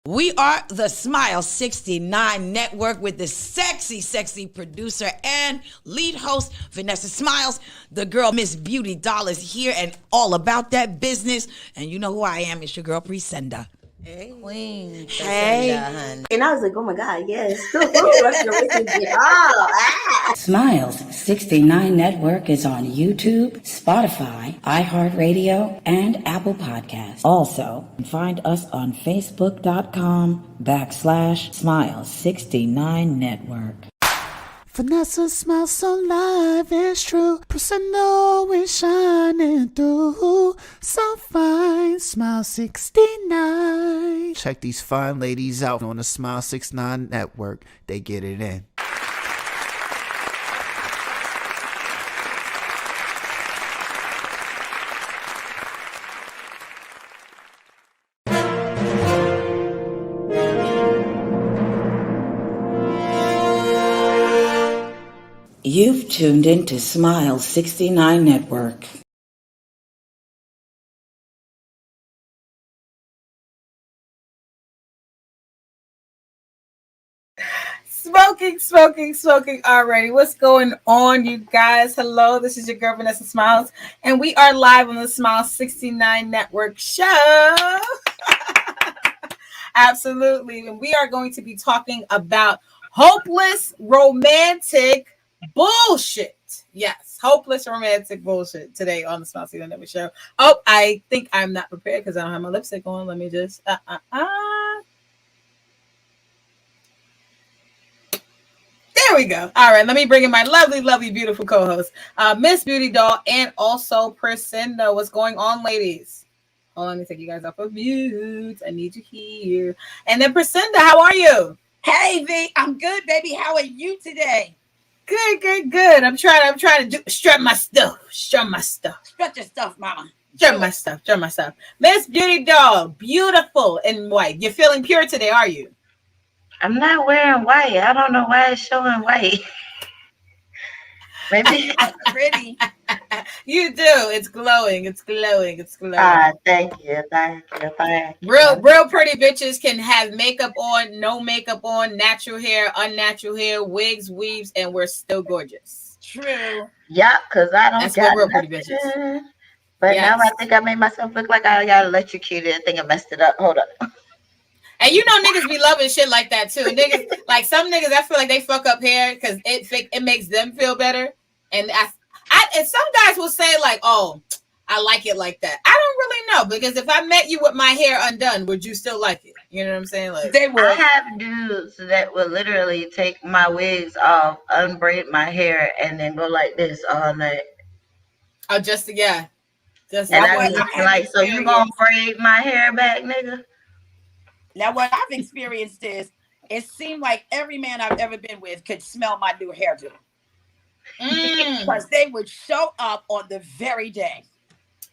We are the Smile 69 Network with the sexy producer and lead host, Vanessa Smilez. The girl, Mz.Beautidoll, is here and all about that business. And you know who I am. It's your girl, Precenda. Hey, Queen. Hey. Precenda, and I was like, oh my God, yes. Smilez 69 Network is on YouTube, Spotify, iHeartRadio, and Apple Podcasts. Also, find us on Facebook.com/Smilez 69 Network. Vanessa smiles so live, it's true. Precenda always shining through. So fine, Smile 69. Check these fine ladies out on the Smile 69 Network. They get it in. You've tuned into Smilez 69 Network. Smoking already. What's going on, you guys? Hello, this is your girl, Vanessa Smilez, and we are live on the Smile 69 Network show. Absolutely. And we are going to be talking about hopeless romantic bullshit. Yes, hopeless romantic bullshit today on the Smile 69 Network show. Oh, I think I'm not prepared because I don't have my lipstick on. Let me just There we go. All right, let me bring in my lovely, beautiful co-host, Mz.Beautidoll, and also Precenda. What's going on, ladies? Hold on, let me take you guys off of mute. I need you here. And then Precenda, how are you? Hey, V, I'm good, baby. How are you today? Good. I'm trying to strut my stuff. Strut your stuff, mama. Strut my stuff. Mz.Beautidoll, beautiful in white. You're feeling pure today, are you? I'm not wearing white. I don't know why it's showing white. Maybe Pretty. You do. It's glowing. Thank you. Real pretty bitches can have makeup on, no makeup on, natural hair, unnatural hair, wigs, weaves, and we're still gorgeous. True. Yeah, because I don't. That's got what real pretty bitches. But Yes. now I think I made myself look like I got electrocuted. I think I messed it up. Hold up. And you know niggas be loving shit like that too. Niggas, like some niggas, I feel like they fuck up hair because it makes them feel better. And and some guys will say like, oh, I like it like that. I don't really know, because if I met you with my hair undone, would you still like it? You know what I'm saying? Like, They would. I have dudes that will literally take my wigs off, unbraid my hair, and then go like this all night. oh, just And I be like, so you gonna braid my hair back, nigga? Now, what I've experienced is it seemed like every man I've ever been with could smell my new hairdo. Because they would show up on the very day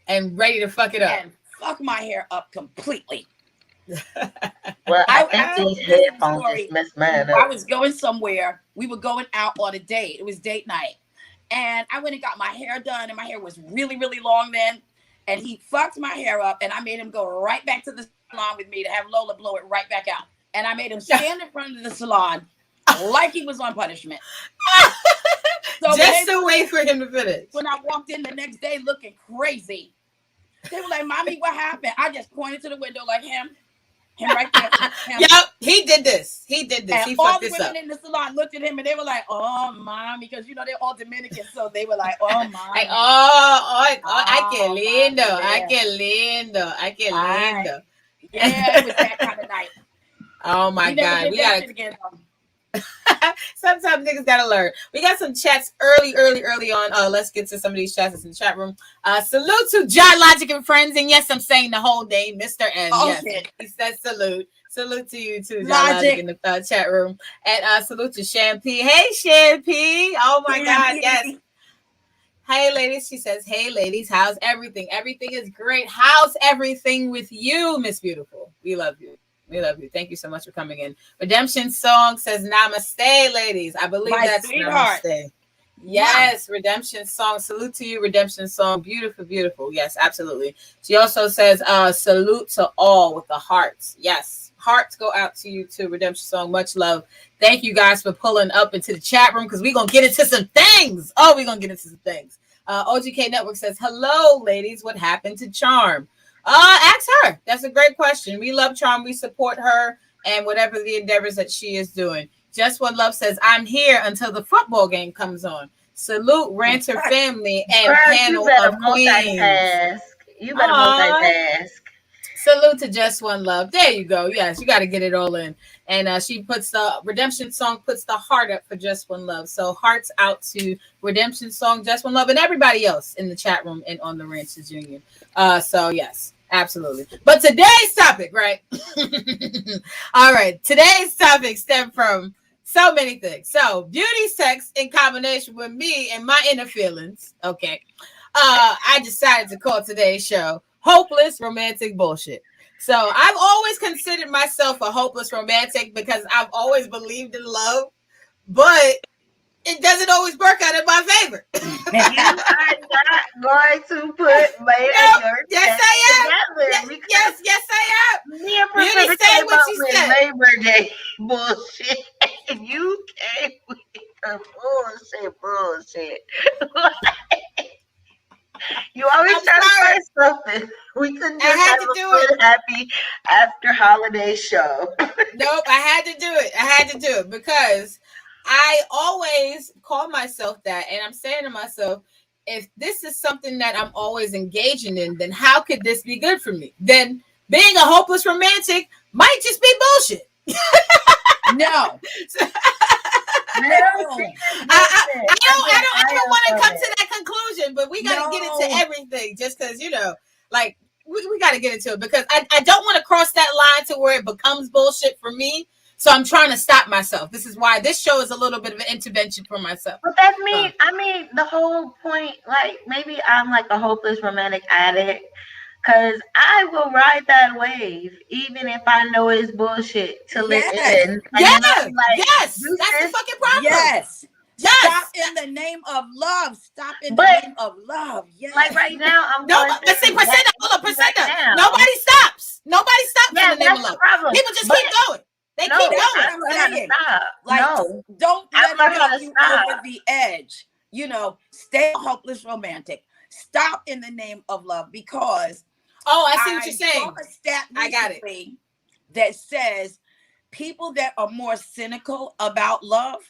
and ready to fuck it up and fuck my hair up completely. Well, I think these headphones just messed mine up. I was going somewhere. We were going out on a date. It was date night. And I went and got my hair done, and my hair was really, really long then. And he fucked my hair up, and I made him go right back to the salon with me to have Lola blow it right back out. And I made him stand in front of the salon like he was on punishment. So just to wait for him to finish. When I walked in the next day looking crazy, they were like, "Mommy, what happened?" I just pointed to the window like him right there. Yep, he did this. And he all fucked the this women up. in the salon looked at him and they were like, "Oh, Mommy," because you know they're all Dominican, so they were like, "Oh, Mommy." Like, ay, qué lindo. Yeah, it was that kind of night. Oh my God, we gotta. Sometimes niggas gotta learn. We got some chats early on. Let's get to some of these chats that's in the chat room. Salute to John Logic and friends, and yes, I'm saying the whole name, Mr. N. Yes, shit. He says salute. Salute to you too, John Logic in the chat room, and salute to Shampy. Hey, Shampy. Oh my God, yes. Hey, ladies. She says, "Hey, ladies, how's everything? Everything is great. How's everything with you, Miss Beautiful? We love you." Thank you so much for coming in. Redemption Song says namaste, ladies. I believe that's sweetheart. Namaste. Yes, Redemption Song. Salute to you, Redemption Song. Beautiful. Yes, absolutely. She also says salute to all with the hearts. Yes. Hearts go out to you too. Redemption Song, much love. Thank you guys for pulling up into the chat room because we're gonna get into some things. Oh, we're gonna get into some things. OGK Network says, hello, ladies. What happened to Charm? Ask her. That's a great question. We love Charm. We support her and whatever the endeavors that she is doing. Just One Love says, I'm here until the football game comes on. Salute Ranter family and Girl, panel you better of queens. multitask. You better multitask. Salute to Just One Love. There you go. Yes, you got to get it all in. And she puts the Redemption Song, puts the heart up for Just One Love. So hearts out to Redemption Song, Just One Love, and everybody else in the chat room and on the Ranchers Union. So yes, absolutely. But today's topic, right? All right. Today's topic stemmed from so many things. So beauty sex in combination with me and my inner feelings. Okay. I decided to call today's show Hopeless Romantic Bullshit. So I've always considered myself a hopeless romantic because I've always believed in love, but it doesn't always work out in my favor. You are not going to put May and your yes, I am. Yes, I am. Me and Beauty Precenda said came what up she with said. Labor Day bullshit, and you came with the bullshit. You always try to find something. We couldn't just have a good, happy after holiday show. Nope, I had to do it because I always call myself that, and I'm saying to myself, if this is something that I'm always engaging in, then how could this be good for me? Then being a hopeless romantic might just be bullshit. No. I don't want to come to that conclusion, but we got to get into everything just because, like we got to get into it because I don't want to cross that line to where it becomes bullshit for me. So I'm trying to stop myself. This is why this show is a little bit of an intervention for myself. But that's me. I mean, the whole point, like maybe I'm like a hopeless romantic addict. Cause I will ride that wave, even if I know it's bullshit till it ends. Yes, that's the fucking problem. Yes. Stop in the name of love. Stop in the name of love. Yes. Like right now, I'm let's see, Precenda. Hold on, Precenda. Nobody stops. Nobody stops in the name of love. Problem. People just keep going. They keep going. I'm saying. Like, don't let it get you over the edge. Stay a hopeless romantic. Stop in the name of love because. Oh, I see what you're saying. A stat I got it. That says people that are more cynical about love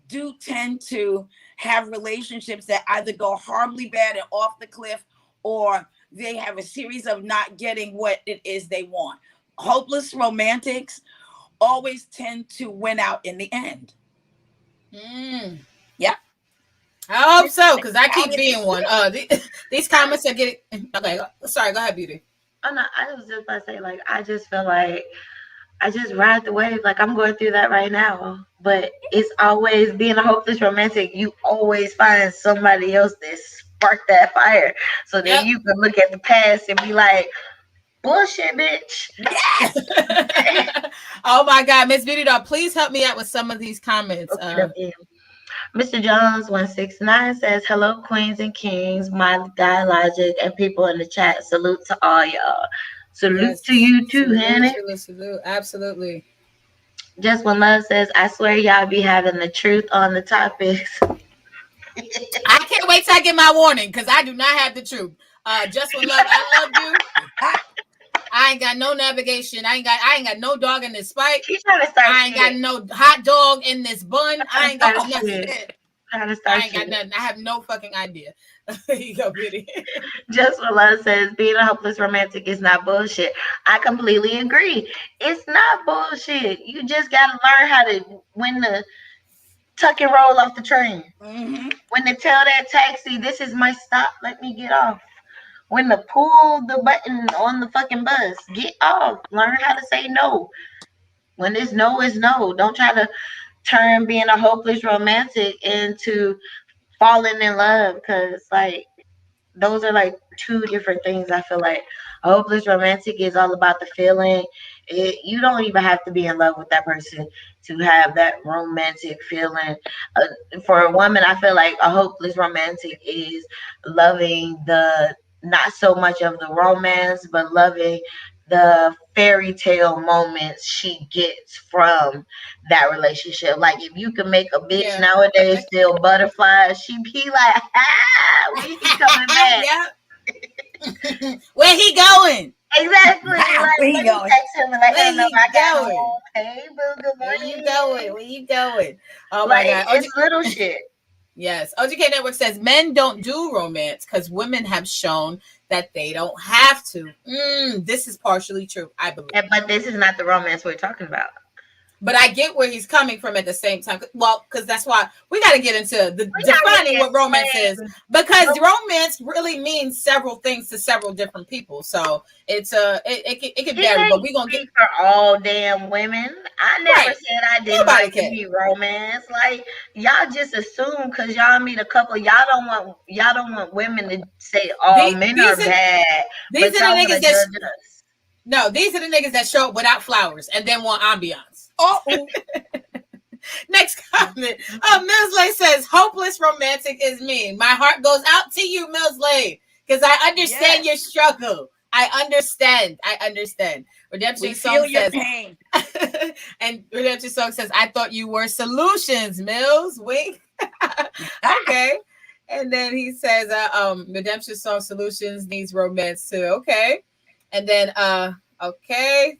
do tend to have relationships that either go horribly bad and off the cliff, or they have a series of not getting what it is they want. Hopeless romantics always tend to win out in the end. Yeah. I hope so, because I keep being one. These comments are getting okay. Sorry, go ahead, Beauty. Oh no, I was just about to say, like, I just feel like I just ride the wave. Like I'm going through that right now. But it's always being a hopeless romantic. You always find somebody else that sparked that fire. So then you can look at the past and be like, bullshit, bitch. Yes. Oh my God, Mz.Beautidoll, please help me out with some of these comments. Okay. Mr. Jones 169 says, hello, queens and kings, my guy Logic, and people in the chat. Salute to all y'all. Salute to you too, Hannah. Salute. Absolutely. Just One Love says, I swear y'all be having the truth on the topics. I can't wait till I get my warning because I do not have the truth. Just One Love, I love you. I ain't got no navigation. I ain't got no dog in this spike. I ain't got no hot dog in this bun. I ain't got nothing. I ain't got nothing. I have no fucking idea. Here you go, Beauty. Just One Love says, being a hopeless romantic is not bullshit. I completely agree. It's not bullshit. You just gotta learn how to when to tuck and roll off the train. Mm-hmm. When to tell that taxi, this is my stop, let me get off. When to pull the button on the fucking bus, get off. Learn how to say no. When it's no, it's no. Don't try to turn being a hopeless romantic into falling in love, because like those are like two different things. I feel like a hopeless romantic is all about the feeling. You don't even have to be in love with that person to have that romantic feeling. For a woman, I feel like a hopeless romantic is loving the not so much of the romance, but loving the fairy tale moments she gets from that relationship. Like if you can make a bitch nowadays feel butterflies, she be like, when he coming back? Where he going? Exactly. Like Where let you me going? text him and let Where him know he I got going? home. Hey boo, good Where morning. you going? Where you going? Oh Like my God. it's little shit. Yes. OGK Network says men don't do romance because women have shown that they don't have to. This is partially true, I believe. But this is not the romance we're talking about. But I get where he's coming from at the same time. Well, because that's why we got to get into defining what romance is. Because romance really means several things to several different people. So it's it can vary. But we're gonna get for all damn women. I never said I didn't like to be romance. Like y'all just assume because y'all meet a couple, y'all don't want women to say all men are bad. These are the niggas that no, these are the niggas that show up without flowers and then want ambiance. Oh. Next comment. Millsley says, hopeless romantic is me. My heart goes out to you, Millsley, because I understand your struggle. I understand. Redemption Song says, pain. And Redemption Song says, I thought you were solutions, Mills. Wink. Okay. And then he says, Redemption Song Solutions needs romance too. Okay. And then, okay.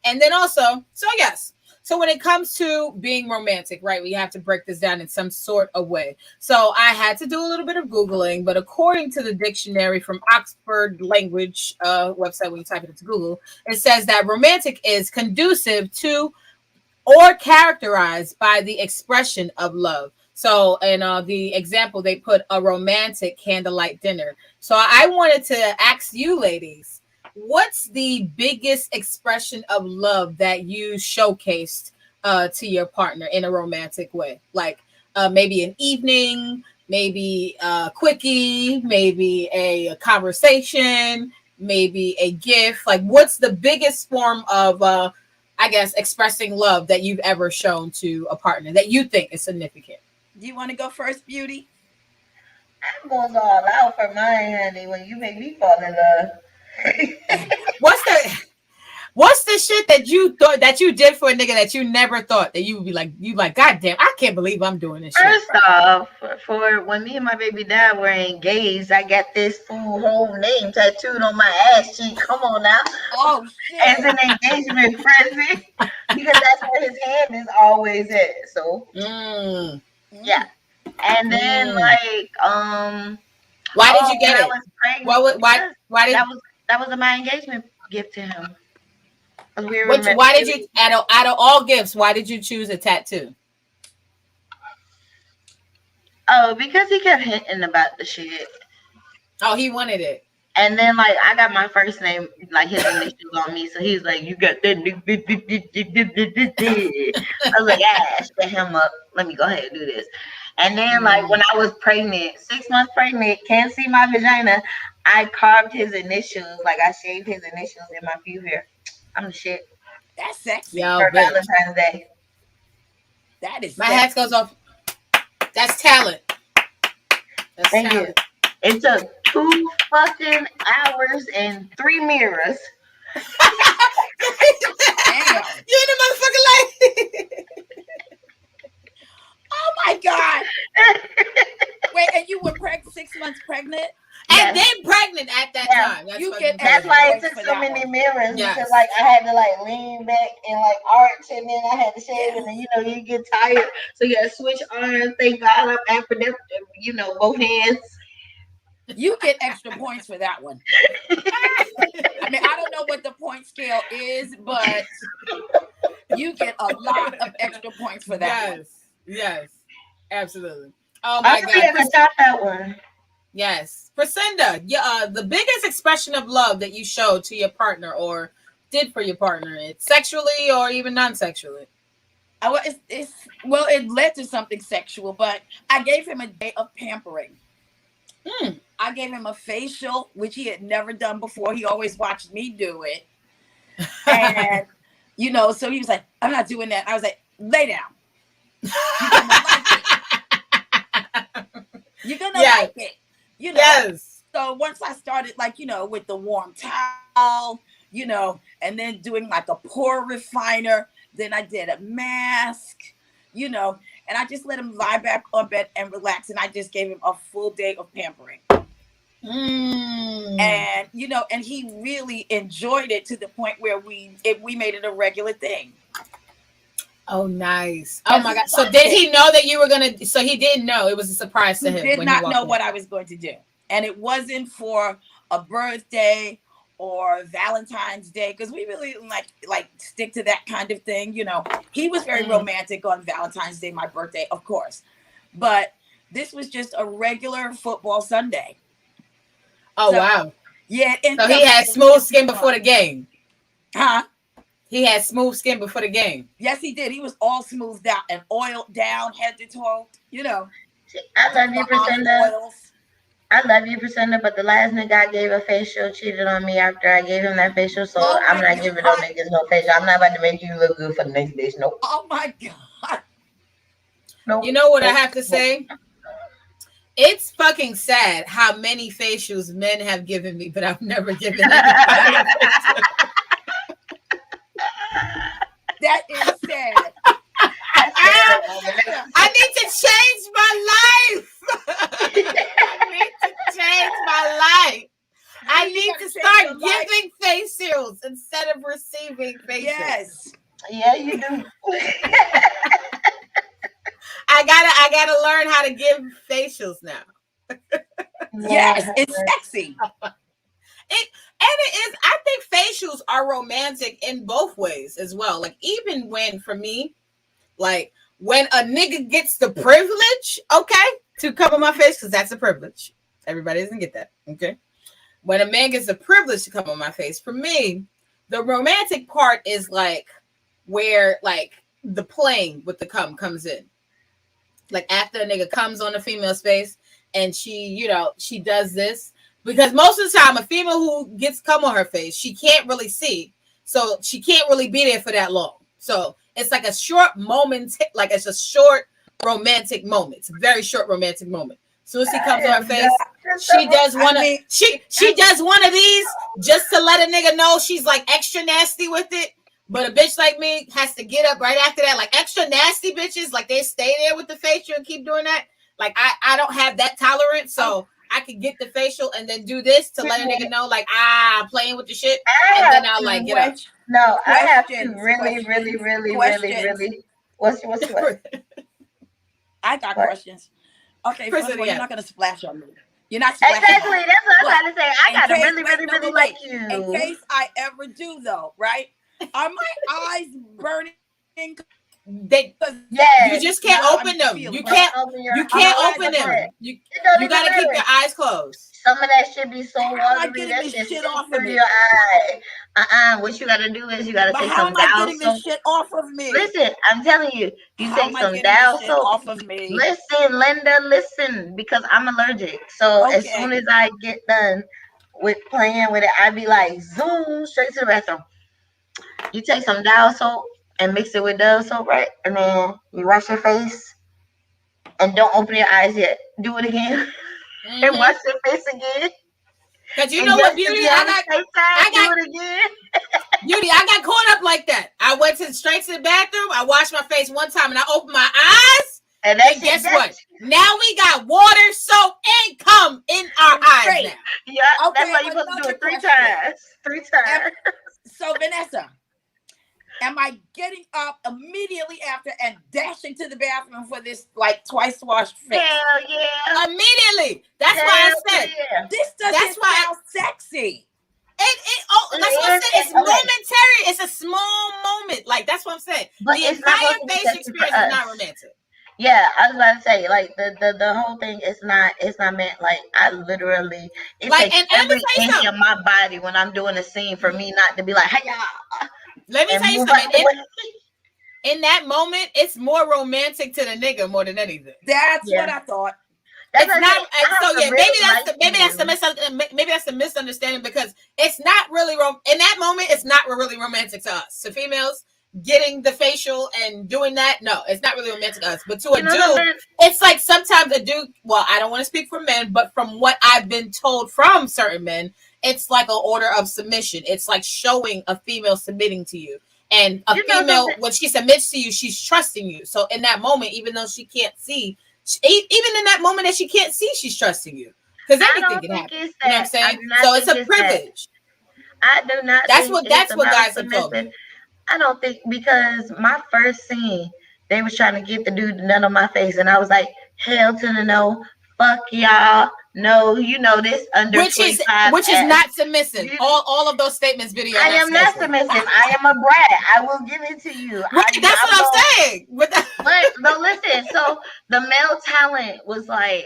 And then also, so yes. So when it comes to being romantic, right, we have to break this down in some sort of way. So I had to do a little bit of Googling, but according to the dictionary from Oxford Language website, when you type it into Google, it says that romantic is conducive to or characterized by the expression of love. So in the example, they put a romantic candlelight dinner. So I wanted to ask you ladies, what's the biggest expression of love that you showcased to your partner in a romantic way? Like maybe an evening, maybe a quickie, maybe a conversation, maybe a gift. Like what's the biggest form of, I guess, expressing love that you've ever shown to a partner that you think is significant? Do you want to go first, Beauty? I'm going all out for mine, honey, when you make me fall in love. What's the shit that you thought that you did for a nigga that you never thought that you would be like, God damn, I can't believe I'm doing this First shit. off, for when me and my baby dad were engaged, I got this full whole name tattooed on my ass cheek. Come on now. Oh shit. As an engagement present. Because that's where his hand is always at. So yeah. And then why did you get it? Why did that was my engagement gift to him. Why did you out of all gifts, why did you choose a tattoo? Oh, because he kept hinting about the shit. Oh, he wanted it. And then I got my first name, his initials on me, so he's like, you got that. I was like, shut him up. Let me go ahead and do this. And then when I was pregnant, 6 months pregnant, can't see my vagina, I carved his initials, I shaved his initials in my pube hair. I'm the shit. That's sexy. For Valentine's Day. That is my hat goes off. That's talent. Thank you. It took 2 fucking hours and 3 mirrors. Damn. You in the motherfucking light. Oh my God. Wait, and you were 6 months pregnant? And then pregnant at that time. That's why it took so many mirrors because I had to lean back and arch, and then I had to shave, and then you get tired, so you gotta switch arms. Thank God I'm ambidextrous, both hands. You get extra points for that one. I mean, I don't know what the point scale is, but you get a lot of extra points for that one. Yes, absolutely. Oh my God. I got that one. Yes. Precenda, the biggest expression of love that you showed to your partner or did for your partner, it's sexually or even non-sexually? It led to something sexual, but I gave him a day of pampering. I gave him a facial, which he had never done before. He always watched me do it. And, so he was like, I'm not doing that. I was like, lay down. You're going to like it. Yes. So once I started, with the warm towel you know, and then doing like a pore refiner. Then I did a mask, you know, and I just let him lie back on bed and relax. And I just gave him a full day of pampering. And, you know, and he really enjoyed it to the point where we made it a regular thing. Oh, nice. Oh my God. So did he know that you were going to, so he didn't know. It was a surprise to him. He did not know what I was going to do. And it wasn't for a birthday or Valentine's Day, because we really like stick to that kind of thing. You know, he was very romantic on Valentine's Day, my birthday, of course. But this was just a regular football Sunday. Oh, wow. Yeah. So he had smooth skin before the game. Huh? He had smooth skin before the game. Yes, he did. He was all smoothed out and oiled down, head to toe, you know. I love you, Precenda. I love you, Precenda, but the last nigga I gave a facial cheated on me after I gave him that facial, so I'm not giving no niggas no facial. I'm not about to make you look good for the next bitch. Nope. Oh my God. Nope. You know what I have to say? It's fucking sad how many facials men have given me, but I've never given anybody a facial. That is sad. I need to change my life. I need to change my life. I need to start giving facials instead of receiving facials. Yes. Yeah, you do. I gotta learn how to give facials now. Yes, it's sexy. It is. I think facials are romantic in both ways as well. Like, even when, for me, like when a nigga gets the privilege, okay, to cover my face, because that's a privilege. Everybody doesn't get that, okay? When a man gets the privilege to cover my face, for me, the romantic part is like where like the playing with the cum comes in. Like after a nigga comes on a female's face and she, you know, she does this. Because most of the time, a female who gets cum on her face, she can't really see. So she can't really be there for that long. So it's like a short moment, like it's a short romantic moment. It's a very short romantic moment. As soon as he comes on her face, she does one of she does one of these just to let a nigga know she's like extra nasty with it. But a bitch like me has to get up right after that. Like extra nasty bitches, like they stay there with the facial and keep doing that. Like I don't have that tolerance, so I could get the facial and then do this to let a nigga know, like, I'm playing with the shit, and then I'll like get up. No, I have to really. What's I got questions. Okay, first of all, you're not gonna splash on me. You're not splashing. Exactly. That's what I'm trying to say. I gotta really like you. In case I ever do, though, right? Are my eyes burning? You just can't open them. You can't open them. You gotta keep your eyes closed. Some of that should be so watery that shit off through your eye. What you gotta do is you gotta take some Dow soap. How am I getting this shit off of me? Listen, I'm telling you, you take some Dow soap off of me. Listen, Linda, listen, because I'm allergic. So as soon as I get done with playing with it, I be like, zoom straight to the bathroom. You take some Dow soap and mix it with Dove soap, right? And then you wash your face and don't open your eyes yet. Do it again and wash your face again. Cause you know what, Beauty, I got caught up like that. I went straight to the bathroom. I washed my face one time and I opened my eyes. And guess what? Now we got water, soap, and cum in our eyes now. Yeah, that's why you're supposed to do it 3 times. 3 times. So Vanessa, am I getting up immediately after and dashing to the bathroom for this like twice washed face? Hell yeah. Immediately. That's why I said this doesn't sound sexy. That's what I'm saying. It's momentary. It's a small moment. Like that's what I'm saying. But the entire face experience is not romantic. Yeah, I was about to say, like the whole thing is not meant like I literally it like, takes every inch of my body when I'm doing a scene for me not to be like, hey y'all. Let me tell you something. In that moment, it's more romantic to the nigga more than anything. That's what I thought. It's not. So yeah, maybe that's the misunderstanding because it's not really in that moment. It's not really romantic to us. To females, getting the facial and doing that, no, it's not really romantic to us. But to a dude, it's like sometimes a dude. Well, I don't want to speak for men, but from what I've been told from certain men, it's like an order of submission. It's like showing a female submitting to you. And a female, when she submits to you, she's trusting you. So in that moment, even though she can't see, even in that moment that she can't see, she's trusting you. Because anything can happen. You know what I'm saying? So it's a privilege. I do not. That's what guys have told me. I don't think, because my first scene, they was trying to get the dude to nut on my face, and I was like, hell to the no, fuck y'all, no, you know this under which is not submissive. All of those statements, video. I am not submissive. I am a brat. I will give it to you. Right, that's what I'm saying. But no, listen. So the male talent was like,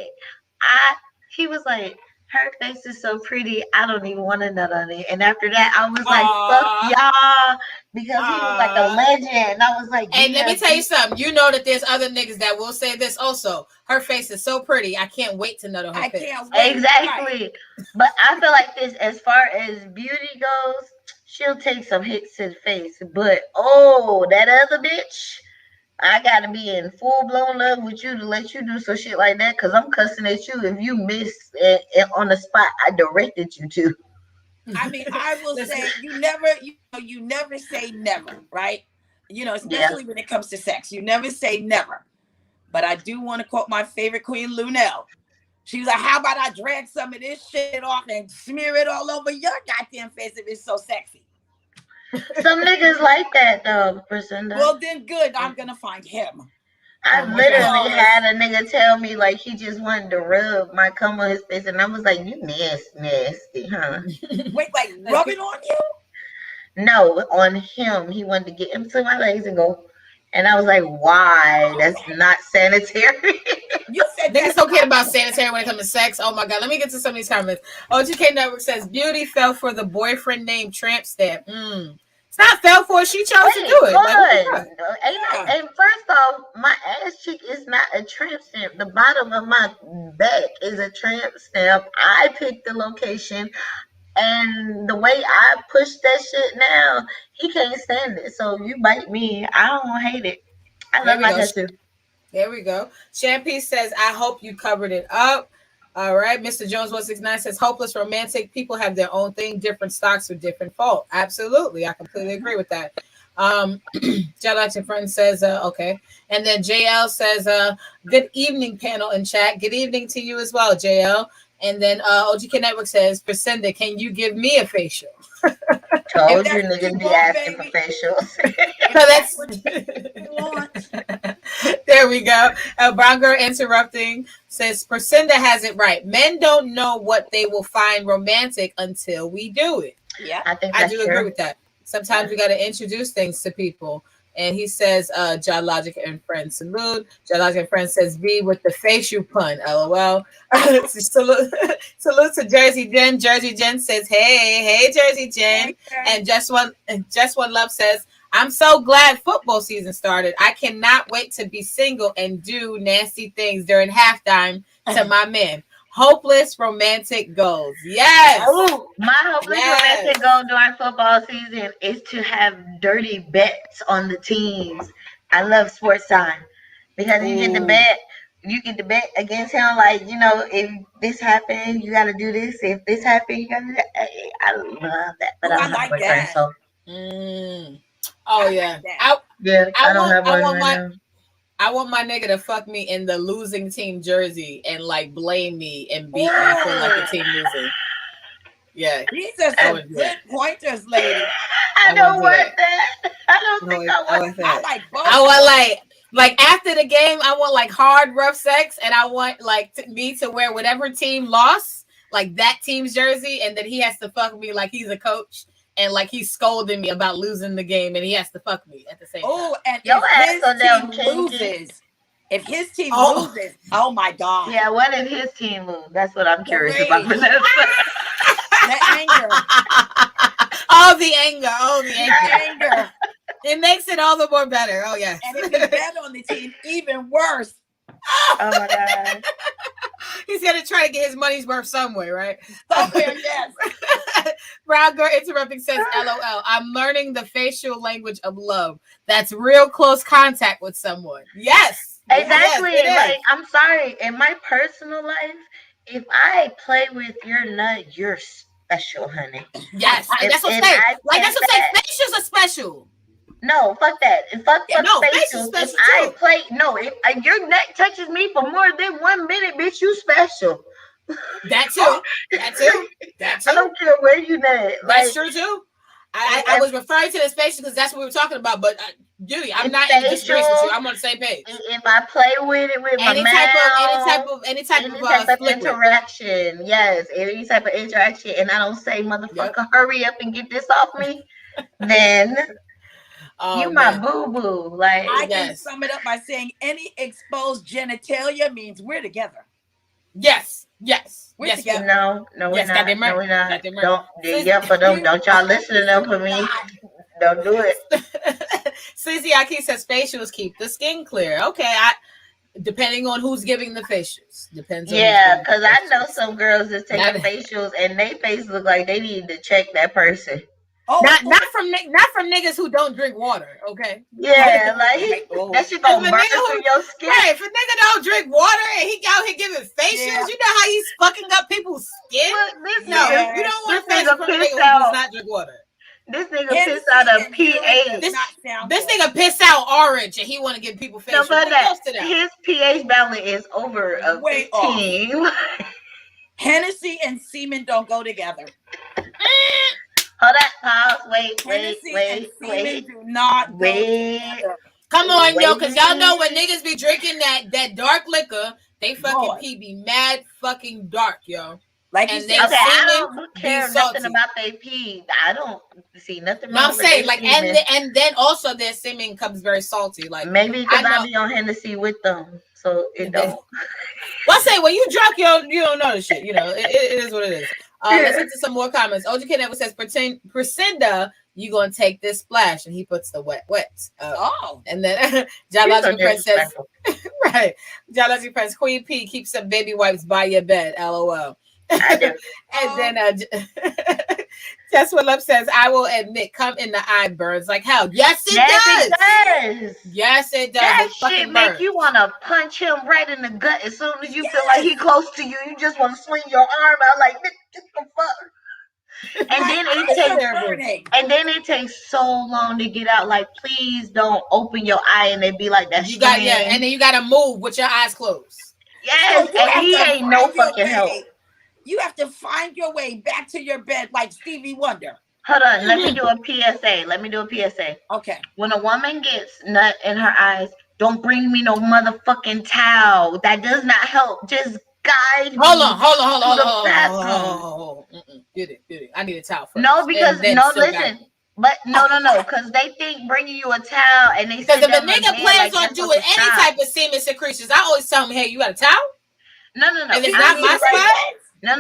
he was like, her face is so pretty, I don't even want to nut on it. And after that, I was like, fuck y'all, because he was like a legend. I was like, and let me tell you something. You know that there's other niggas that will say this also. Her face is so pretty, I can't wait to nut on her face. Exactly. But I feel like this, as far as beauty goes, she'll take some hits to the face. But, that other bitch, I gotta be in full blown love with you to let you do some shit like that, because I'm cussing at you if you miss it on the spot I directed you to. I mean, I will say you never say never, right? You know, especially when it comes to sex, you never say never. But I do want to quote my favorite queen, Lunel. She was like, "How about I drag some of this shit off and smear it all over your goddamn face if it's so sexy?" Some niggas like that though, Precenda. Well, then good. I'm gonna find him. I literally had a nigga tell me like he just wanted to rub my cum on his face, and I was like, "You nasty, huh?" Wait, like rub it on you? No, on him. He wanted to get into my legs and go, and I was like, "Why? That's not sanitary." You said niggas don't care about sanitary when it comes to sex. Oh my god, let me get to some of these comments. OGK Network says beauty fell for the boyfriend named Tramp Stamp. It's not fell for. She chose to do it. And first off, my ass cheek is not a tramp stamp. The bottom of my back is a tramp stamp. I picked the location, and the way I push that shit now, he can't stand it. So you bite me, I don't hate it. I love my tattoo. There we go. Champagne says, "I hope you covered it up." All right. Mr. Jones 169 says, "Hopeless romantic people have their own thing, different stocks with different fault." Absolutely. I completely agree with that. Jalachi friend says, okay. And then JL says, "Good evening, panel and chat." Good evening to you as well, JL. And then OGK Network says, "Precenda, can you give me a facial?" Told you niggas be asking for facials. That's there we go. Brown Girl Interrupting says, "Precenda has it right. Men don't know what they will find romantic until we do it." Yeah, I do agree with that. Sometimes we got to introduce things to people. And he says, John Logic and Friends salute. John Logic and Friends says, "B with the facial pun, LOL." salute to Jersey Jen. Jersey Jen says, hey, Jersey Jen. And Just One Love says, "I'm so glad football season started. I cannot wait to be single and do nasty things during halftime to my men. Hopeless romantic goals." Yes. Oh, my hopeless romantic goal during football season is to have dirty bets on the teams. I love sports time because you get the bet against him. Like, you know, if this happened, you got to do this. If this happened, you got to do that. I love that. But I don't have a boyfriend, so. Oh, yeah. I don't have one right now. I want my nigga to fuck me in the losing team jersey and like blame me and beat me for like the team losing. Yeah. These are some good pointers, lady. I don't want that. I don't think I want that. I like both. I want like after the game, I want like hard, rough sex, and I want like me to wear whatever team lost, like that team's jersey, and then he has to fuck me like he's a coach. And like he's scolding me about losing the game, and he has to fuck me at the same time. Oh, and if his team loses, oh my god! Yeah, what if his team loses? That's what I'm curious about. The anger. The anger. It makes it all the more better. Oh yeah. And if you bet on the team, even worse. Oh my god. He's gonna try to get his money's worth somewhere, right? Somewhere, yes. Brown Girl Interrupting says, "LOL. I'm learning the facial language of love. That's real close contact with someone." Yes. Exactly. Yes, like, I'm sorry. In my personal life, if I play with your nut, you're special, honey. Yes, that's what I'm saying. Like that's what I'm saying. Facials are special. No, fuck that. Fuck facials. If I play, if your neck touches me for more than 1 minute, bitch, you special. That too. I don't care where you at. That's true too. I was referring to this facial because that's what we were talking about. But Judy, I'm not in disagreement with you. I'm on the same page. If I play with it with my mouth, any type of interaction, yes, any type of interaction, and I don't say, motherfucker, hurry up and get this off me, then you my boo boo. Like I can sum it up by saying any exposed genitalia means we're together. Yes. We're together. No, we're not. No, we're not. Don't y'all listen to them for me. Don't do it. Susie Aki says facials keep the skin clear. Okay, depending on who's giving the facials. Depends on because I know some girls that take facials and they face look like they need to check that person. Not from niggas who don't drink water, okay? Yeah, like that shit gonna burn through your skin. Hey, if a nigga don't drink water and he out here giving facials, you know how he's fucking up people's skin? You don't want to face from a nigga who does not drink water. This nigga piss out a pH. This nigga piss out orange and he want to give people facials. His pH balance is over a 15. Hennessy and semen don't go together. Hold up, pause. Wait. Do not go together. Come on, yo, because y'all know when niggas be drinking that dark liquor, they fucking pee be mad fucking dark, yo. Like and they I don't care nothing about they pee. I don't see nothing wrong. No, I'm saying like, and then also their semen comes very salty. Like maybe because I be on Hennessy with them, so it don't. Well, I say when you drunk, you don't know the shit. You know, it is what it is. Let's get to some more comments. OGK Never says, Precenda, you gonna take this splash, and he puts the wet. And then Geological Prince says, right. Geological Prince, Queen P, keep some baby wipes by your bed. LOL. And then Just What Love says, I will admit, come in the eye burns like hell. Yes, it does. Yes, it does. That shit make you want to punch him right in the gut as soon as you feel like he close to you. You just want to swing your arm out like, what the fuck? And then it takes so long to get out. Like, please don't open your eye and it be like that. And then you got to move with your eyes closed. Yes, and he ain't no fucking help. You have to find your way back to your bed like Stevie Wonder. Hold on, let me do a PSA. Okay. When a woman gets nut in her eyes, don't bring me no motherfucking towel. That does not help. Just guide me. Hold on. Get it. I need a towel first. No, because listen. But no, because they think bringing you a towel and they because if a nigga plans on doing any type of semen secretions, I always tell him, hey, you got a towel? No. If it's not my spot. No.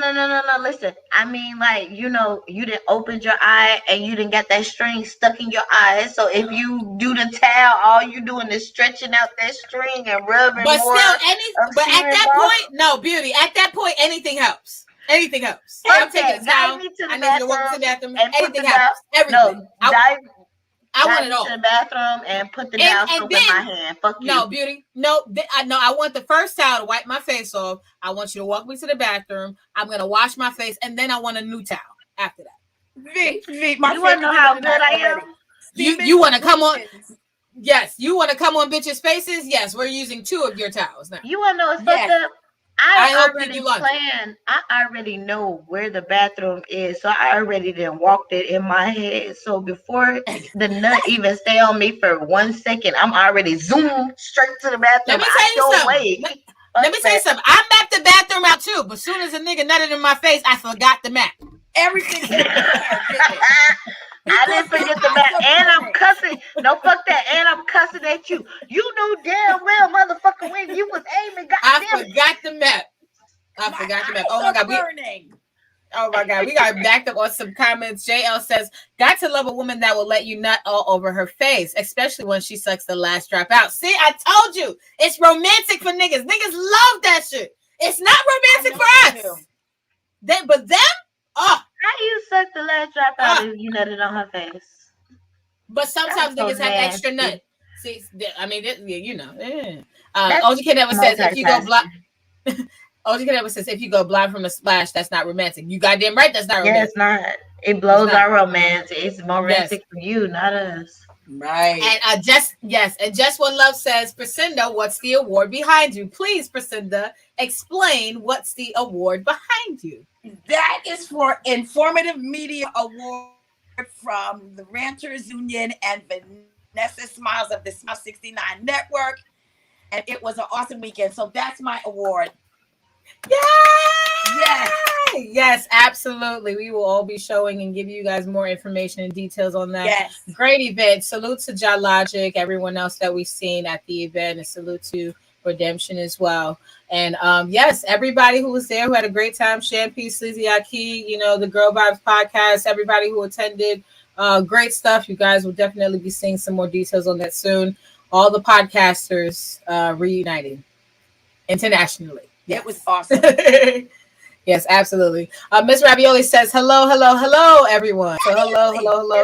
Listen, I mean, like, you didn't open your eye and you didn't get that string stuck in your eye. So if you do the towel, all you doing is stretching out that string and rubbing. But still, at that point, no, Beauty. At that point, anything helps. Anything helps. I'm taking a towel. I need to walk to the bathroom. Anything helps. Everything. I want it all. To the bathroom and put the dial soap in my hand. Fuck you. No, Beauty. No, I want the first towel to wipe my face off. I want you to walk me to the bathroom. I'm gonna wash my face, and then I want a new towel after that. You want to know how good I am? You want to come on? Yes. You want to come on bitches' faces? Yes. We're using 2 of your towels now. You want to know what's fucked up? I already know where the bathroom is, so I already done walked it in my head. So before the nut even stay on me for 1 second, I'm already zoomed straight to the bathroom. Let me tell you something. Let me tell you something. I mapped the bathroom out too, but as soon as a nigga nutted in my face, I forgot the map. Everything. I didn't forget the map, and I'm cussing. No, fuck that, and I'm cussing at you. You knew damn well, motherfucker, when you was aiming. I forgot the map. Oh my god, we got backed up on some comments. JL says, "Got to love a woman that will let you nut all over her face, especially when she sucks the last drop out." See, I told you, it's romantic for niggas. Niggas love that shit. It's not romantic for us. But them, how you suck the last drop out if you nutted on her face? But sometimes niggas have extra nut. See, I mean, OGK Never says, if you go block. OG Never says, if you go blind from a splash, that's not romantic. You goddamn right, that's not romantic. Yeah, it's not. It blows our romance. It's more romantic for you, not us. Right. And Just One Love says, Precenda, what's the award behind you? Please, Precenda, explain what's the award behind you. That is for Informative Media Award from the Ranters Union and Vanessa Smilez of the Smile 69 Network. And it was an awesome weekend. So that's my award. Yes, absolutely. We will all be showing and give you guys more information and details on that. Yes. Great event. Salute to Ja Logic, everyone else that we've seen at the event, and salute to Redemption as well. And yes, everybody who was there who had a great time, Shampoo, Sleazy Aki, the Girl Vibes podcast, everybody who attended, great stuff. You guys will definitely be seeing some more details on that soon. All the podcasters reuniting internationally. Yes. It was awesome. Yes, absolutely. Miss Ravioli says, hello, everyone. So hello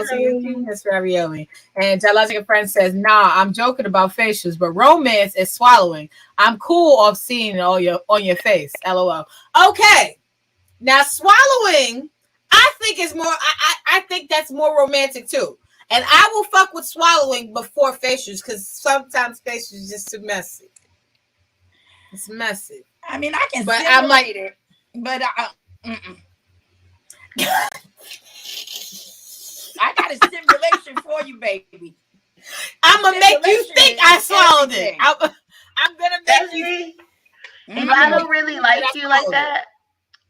to you, Miss Ravioli. And Jalogic Friend says, nah, I'm joking about facials, but romance is swallowing. I'm cool off seeing it on your face. LOL. Okay. Now swallowing, I think is more, I think that's more romantic too. And I will fuck with swallowing before facials because sometimes facials is just too messy. It's messy. I mean, I can but I'm like it. But I got a stimulation for you, baby. I'm gonna make you think I swallowed it. I'm gonna make you. If I don't really like you like that,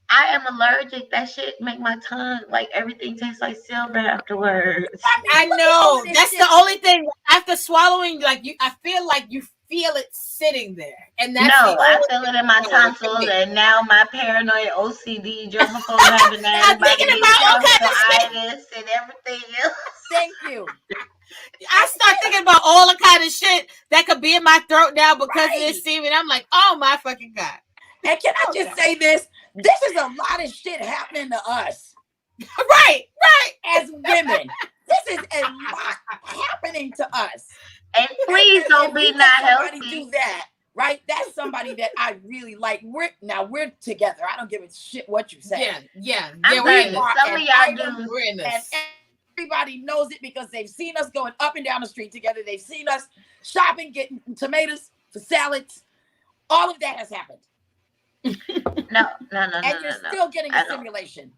I am allergic. That shit make my tongue, like, everything tastes like silver afterwards. I know. That's the only thing. After swallowing, like, I feel like you feel it sitting there. And that's I feel it in my tonsils, and now my paranoid OCD, germaphobe having tonsillitis and everything else. Thank you. I start thinking about all the kind of shit that could be in my throat now because of this semen. I'm like, oh my fucking God. And can I just say this? This is a lot of shit happening to us. Right. As women. This is a lot happening to us. And please don't be not healthy. Do that, right? That's somebody that I really like. We're together. I don't give a shit what you say. Yeah. We're in this. Some of y'all do. We're in this. And everybody knows it because they've seen us going up and down the street together. They've seen us shopping, getting tomatoes for salads. All of that has happened. No. And you're still getting a stimulation.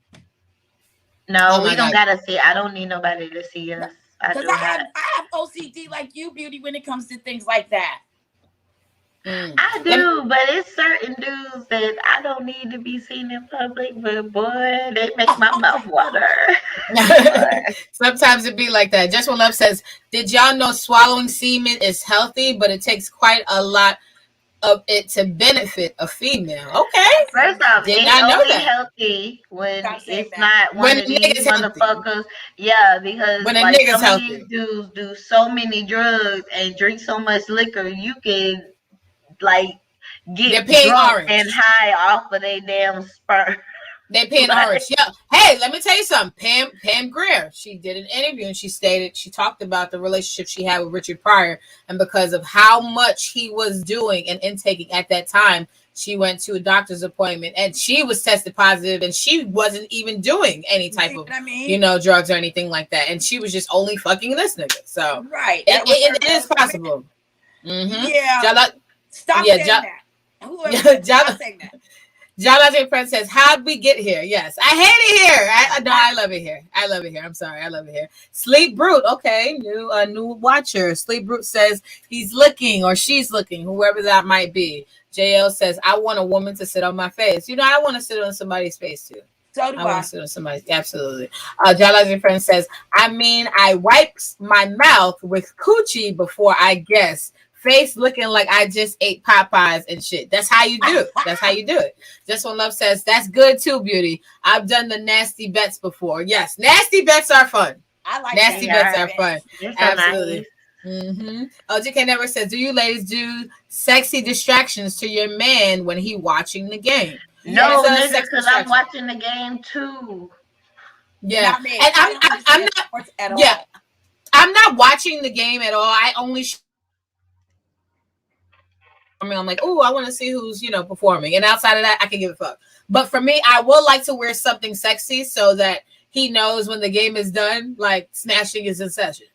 No, we don't gotta see. I don't need nobody to see us. Because I have OCD like you, Beauty, when it comes to things like that. I do, but it's certain dudes that I don't need to be seen in public, but boy, they make my mouth water. Sometimes it be like that. Just One Love says, did y'all know swallowing semen is healthy, but it takes quite a lot of it to benefit a female? Okay. First off, it's only healthy when it's not one of these motherfuckers. Yeah, because when a nigga's some healthy. of these dudes do so many drugs and drink so much liquor, you can get drunk and high off of their damn sperm. They paying orange. Yeah. Hey, let me tell you something. Pam Grier, she did an interview and she talked about the relationship she had with Richard Pryor, and because of how much he was doing and intaking at that time, she went to a doctor's appointment and she was tested positive, and she wasn't even doing any type of drugs or anything like that, and she was just only fucking this nigga. So it is possible. Mm-hmm. Yeah. Stop saying that. Stop saying that. Jalaji Friend says, how'd we get here? Yes. I hate it here. I love it here. I love it here. I'm sorry. I love it here. Sleep Brute. Okay. New watcher. Sleep Brute says he's looking or she's looking, whoever that might be. JL says, I want a woman to sit on my face. I want to sit on somebody's face too. So do I. Want to sit on somebody's. Absolutely. Jalaji Friend says, I wipes my mouth with coochie before I guess. Face looking like I just ate Popeyes and shit. That's how you do it. That's how you do it. Just One Love says, that's good too, Beauty. I've done the nasty bets before. Yes, nasty bets are fun. I like nasty bets are fun. It's absolutely. So nice. Mm-hmm. OJK Never says, do you ladies do sexy distractions to your man when he watching the game? No, nigga, because I'm watching the game too. Yeah, and I'm not at all. Yeah, I'm not watching the game at all. I only performing, I'm like, oh, I want to see who's, performing. And outside of that, I can give a fuck. But for me, I would like to wear something sexy so that he knows when the game is done, like snatching is in session.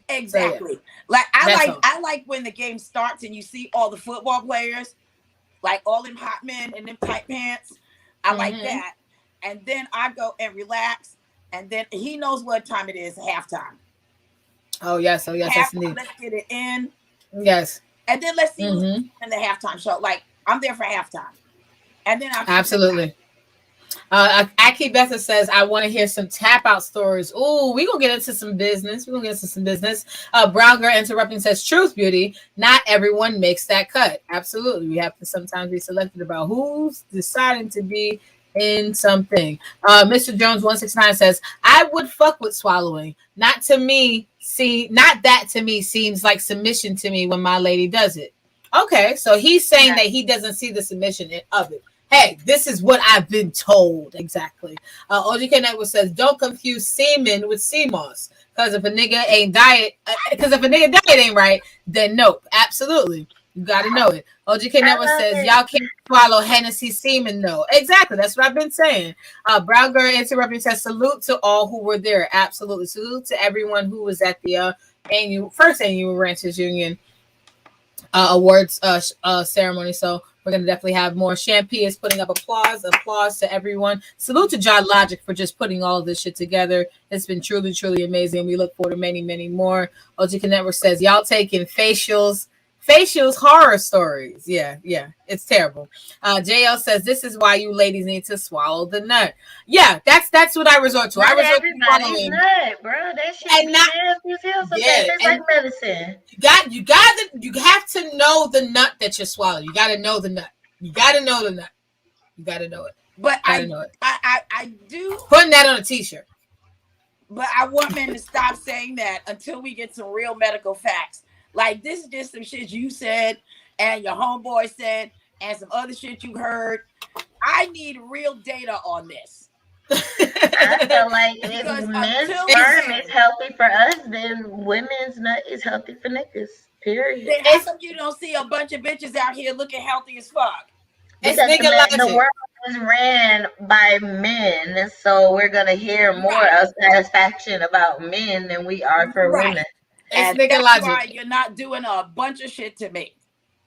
Exactly. So, yeah. Like I like when the game starts and you see all the football players, like all them hot men in them tight pants. I like that. And then I go and relax. And then he knows what time it is, halftime. Oh, yes. That's neat. Let's get it in. Yes. And then let's see who's in the halftime show. Like, I'm there for halftime. And then absolutely. Aki Betha says, I want to hear some tap out stories. Ooh, we're going to get into some business. Brown Girl Interrupting says, truth, beauty. Not everyone makes that cut. Absolutely. We have to sometimes be selected about who's deciding to be in something. Mr. Jones 169 says, I would fuck with swallowing. Not that to me seems like submission to me when my lady does it. Okay, so he's saying that he doesn't see the submission of it. Hey, this is what I've been told. Exactly. OGK Network says, don't confuse semen with CMOS. Because if a nigga diet ain't right, then nope. Absolutely. You got to know it. OGK Network says, y'all can't swallow Hennessy semen, though. Exactly. That's what I've been saying. Brown Girl Interrupting says, salute to all who were there. Absolutely. Salute to everyone who was at the first annual Ranchers Union awards ceremony. So we're going to definitely have more. Shampoo is putting up applause to everyone. Salute to John Logic for just putting all of this shit together. It's been truly, truly amazing. We look forward to many, many more. OGK Network says, y'all taking facials horror stories. Yeah, it's terrible. JL says, this is why you ladies need to swallow the nut. Yeah, that's what I resort to. Not everybody's nut, bro. That shit and not you feel something. It's like medicine. You have to know the nut that you're swallowing. You got to know the nut. You got to know the nut. You got to know it. But I do putting that on a t-shirt. But I want men to stop saying that until we get some real medical facts. Like, this is just some shit you said and your homeboy said and some other shit you heard. I need real data on this. I feel like if men's sperm is healthy for us, then women's nut is healthy for niggas. Period. Then how come you don't see a bunch of bitches out here looking healthy as fuck? Because the world is ran by men, so we're going to hear more of satisfaction about men than we are for women. And that's why you're not doing a bunch of shit to me.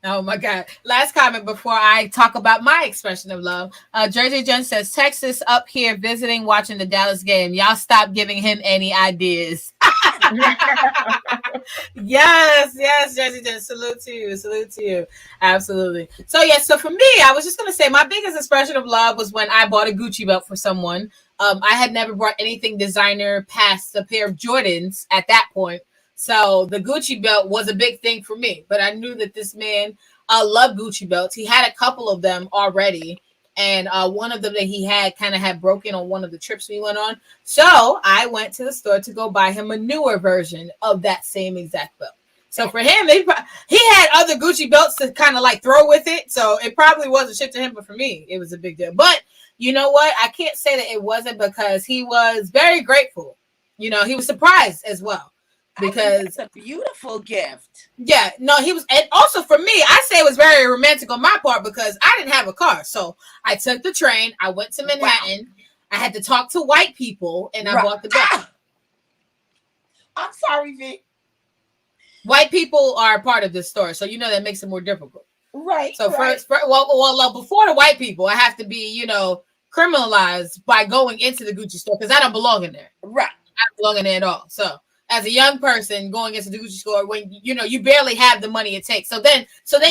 Oh my God. Last comment before I talk about my expression of love. Jersey Jen says, Texas up here visiting, watching the Dallas game. Y'all stop giving him any ideas. Yes, Jersey Jen. Salute to you. Absolutely. So for me, I was just going to say my biggest expression of love was when I bought a Gucci belt for someone. I had never bought anything designer past a pair of Jordans at that point. So the Gucci belt was a big thing for me, but I knew that this man loved Gucci belts. He had a couple of them already, and one of them that he had kind of had broken on one of the trips we went on. So I went to the store to go buy him a newer version of that same exact belt. So for him, he had other Gucci belts to kind of like throw with it. So it probably wasn't shit to him, but for me, it was a big deal. But you know what? I can't say that it wasn't because he was very grateful. He was surprised as well. Because it's a beautiful gift. Yeah, no, he was, and also for me, I say it was very romantic on my part because I didn't have a car, so I took the train. I went to Manhattan. Wow. I had to talk to white people, and I bought the belt. I'm sorry, Vic. White people are a part of this story, so that makes it more difficult. Right. So first, before the white people, I have to be, criminalized by going into the Gucci store because I don't belong in there. Right. I don't belong in there at all. So. As a young person going into the Gucci store when you barely have the money it takes. So then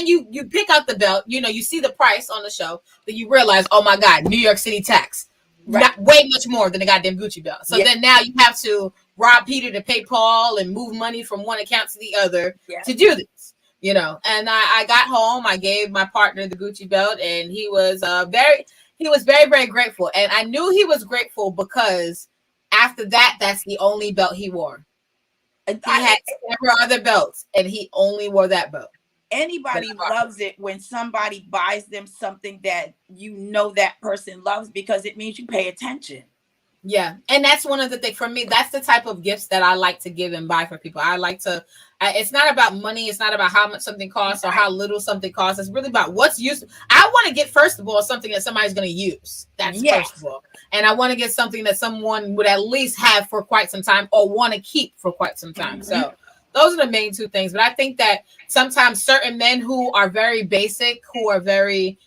you pick out the belt, you see the price on the show, then you realize, oh my God, New York City tax. Right. Not way much more than a goddamn Gucci belt. So then now you have to rob Peter to pay Paul and move money from one account to the other to do this. And I got home, I gave my partner the Gucci belt, and he was very, very grateful. And I knew he was grateful because after that, that's the only belt he wore. He had several other belts, and he only wore that belt. Anybody loves it when somebody buys them something that that person loves because it means you pay attention. Yeah, and that's one of the things for me. That's the type of gifts that I like to give and buy for people. I like to. It's not about money. It's not about how much something costs or how little something costs. It's really about what's useful. I want to get, first of all, something that somebody's going to use. That's first of all, and I want to get something that someone would at least have for quite some time or want to keep for quite some time. So those are the main two things. But I think that sometimes certain men who are very basic, who are very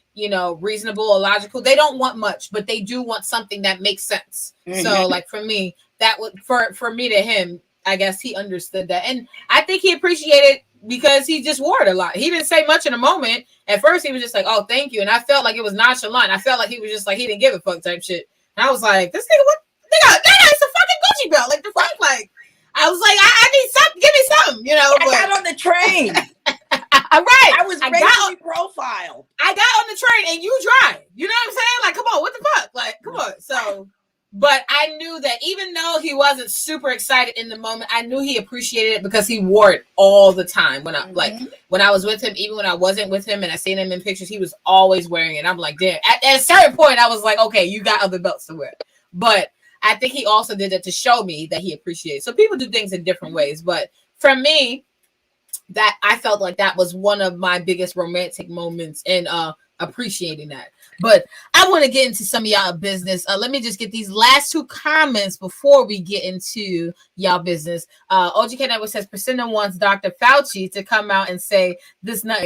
reasonable or logical, they don't want much, but they do want something that makes sense. So like for me, that would for me to him, I guess he understood that, and I think he appreciated because he just wore it a lot. He didn't say much in a moment. At first he was just like, oh, thank you, and I felt like it was nonchalant. I felt like he was just like he didn't give a fuck type shit, and I was like, this nigga, what nigga, that is a fucking Gucci belt, like the fuck, like I was like, I need something, give me something, I got on the train. Right. I was racially profiled. I got on the train and you drive. You know what I'm saying? Like, come on, what the fuck? Like, come on. So, but I knew that even though he wasn't super excited in the moment, I knew he appreciated it because he wore it all the time. When I when I was with him, even when I wasn't with him and I seen him in pictures, he was always wearing it. I'm like, damn. At a certain point, I was like, okay, you got other belts to wear. But I think he also did that to show me that he appreciates. So people do things in different ways. But for me, that I felt like that was one of my biggest romantic moments in appreciating that. But I want to get into some of y'all business. Let me just get these last two comments before we get into y'all business. OGK Network says Precenda wants Dr. Fauci to come out and say this nut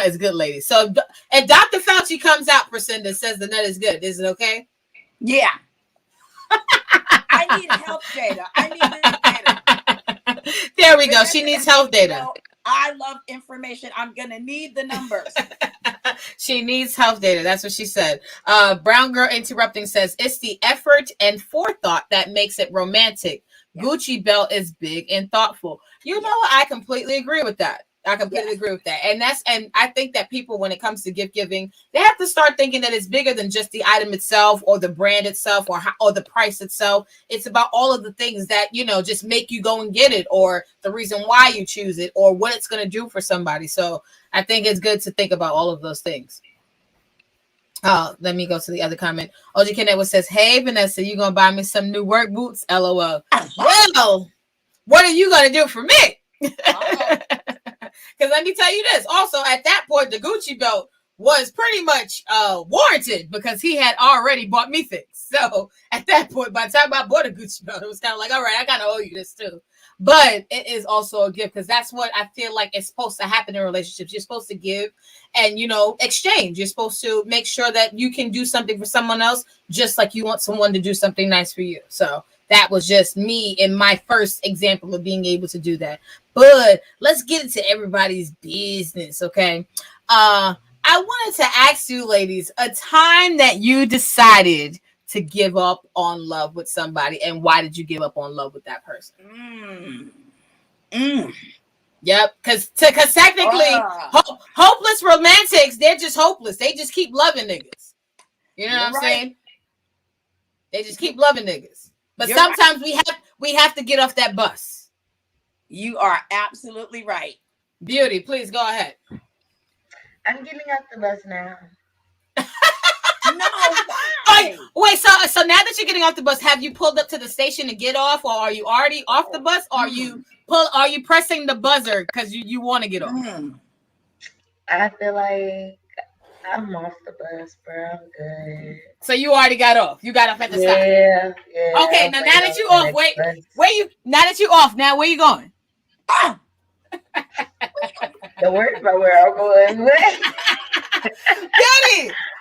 is good, ladies. So if Dr. Fauci comes out, Precenda says the nut is good, is it okay? Yeah. I need health data. I need this data. There we go. She needs health data. I love information. I'm gonna need the numbers. She needs health data. That's what she said. Brown Girl Interrupting says it's the effort and forethought that makes it romantic. Yeah. Gucci belt is big and thoughtful. You know what? I completely agree with that. I completely agree with that. And I think that people, when it comes to gift giving, they have to start thinking that it's bigger than just the item itself or the brand itself or the price itself. It's about all of the things that, just make you go and get it, or the reason why you choose it, or what it's going to do for somebody. So I think it's good to think about all of those things. Let me go to the other comment. OG Kenneth says, hey, Vanessa, you going to buy me some new work boots? LOL. Well, what are you going to do for me? Because let me tell you this. Also, at that point, the Gucci belt was pretty much warranted because he had already bought me things. So at that point, by the time I bought a Gucci belt, it was kind of like, all right, I kind of owe you this too. But it is also a gift because that's what I feel like is supposed to happen in relationships. You're supposed to give and, exchange. You're supposed to make sure that you can do something for someone else just like you want someone to do something nice for you. So that was just me in my first example of being able to do that. But let's get into everybody's business, okay? I wanted to ask you, ladies, a time that you decided to give up on love with somebody, and why did you give up on love with that person? Yep, because technically, hopeless romantics, they're just hopeless. They just keep loving niggas. You know what I'm saying? They just keep loving niggas. But sometimes we have to get off that bus. You are absolutely right. Beauty, please go ahead. I'm getting off the bus now. No, why? Wait, so now that you're getting off the bus, have you pulled up to the station to get off, or are you already off the bus? Or are you pressing the buzzer because you want to get off? I feel like I'm off the bus, bro. I'm good. So you already got off. You got off at the stop. Yeah. Okay, now that you off, now that you off, now where you going? Don't worry about where I'm going. Beauty,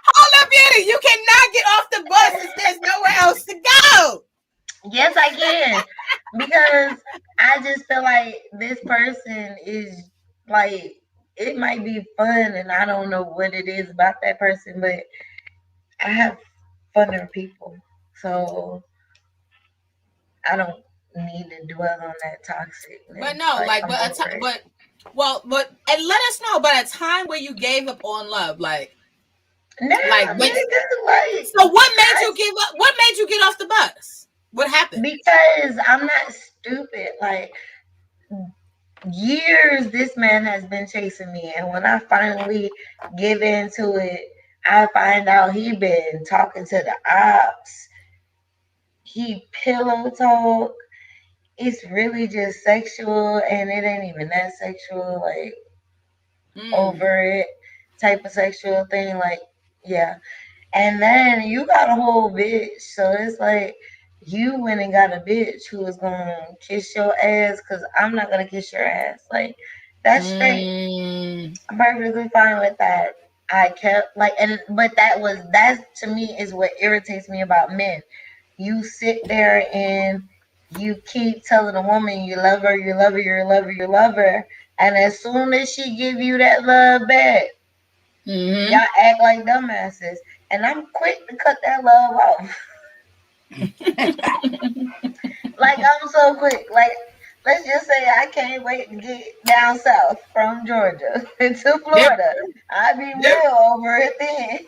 hold up, Beauty. You cannot get off the bus if there's nowhere else to go. Yes, I can. Because I just feel like this person is like, it might be fun, and I don't know what it is about that person, but I have funner people. So I don't need to dwell on that toxic. But no, and let us know about a time where you gave up on love, so what made you give up? What made you get off the bus? What happened? Because I'm not stupid. Like, years this man has been chasing me, and when I finally give into it, I find out he been talking to the ops. he pillow talk. It's really just sexual, and it ain't even that sexual. Like over it type of sexual thing. Like yeah. And then you got a whole bitch, so it's like you went and got a bitch who is gonna kiss your ass because I'm not gonna kiss your ass. Like that's straight. I'm perfectly fine with that. I kept like, but that to me is what irritates me about men. You sit there and you keep telling a woman you love her, you love her, you love her, you love her, and as soon as she give you that love back, y'all act like dumbasses, and I'm quick to cut that love off. Like I'm so quick. Like let's just say I can't wait to get down south from Georgia to There, Florida. I'd be there, real over it then.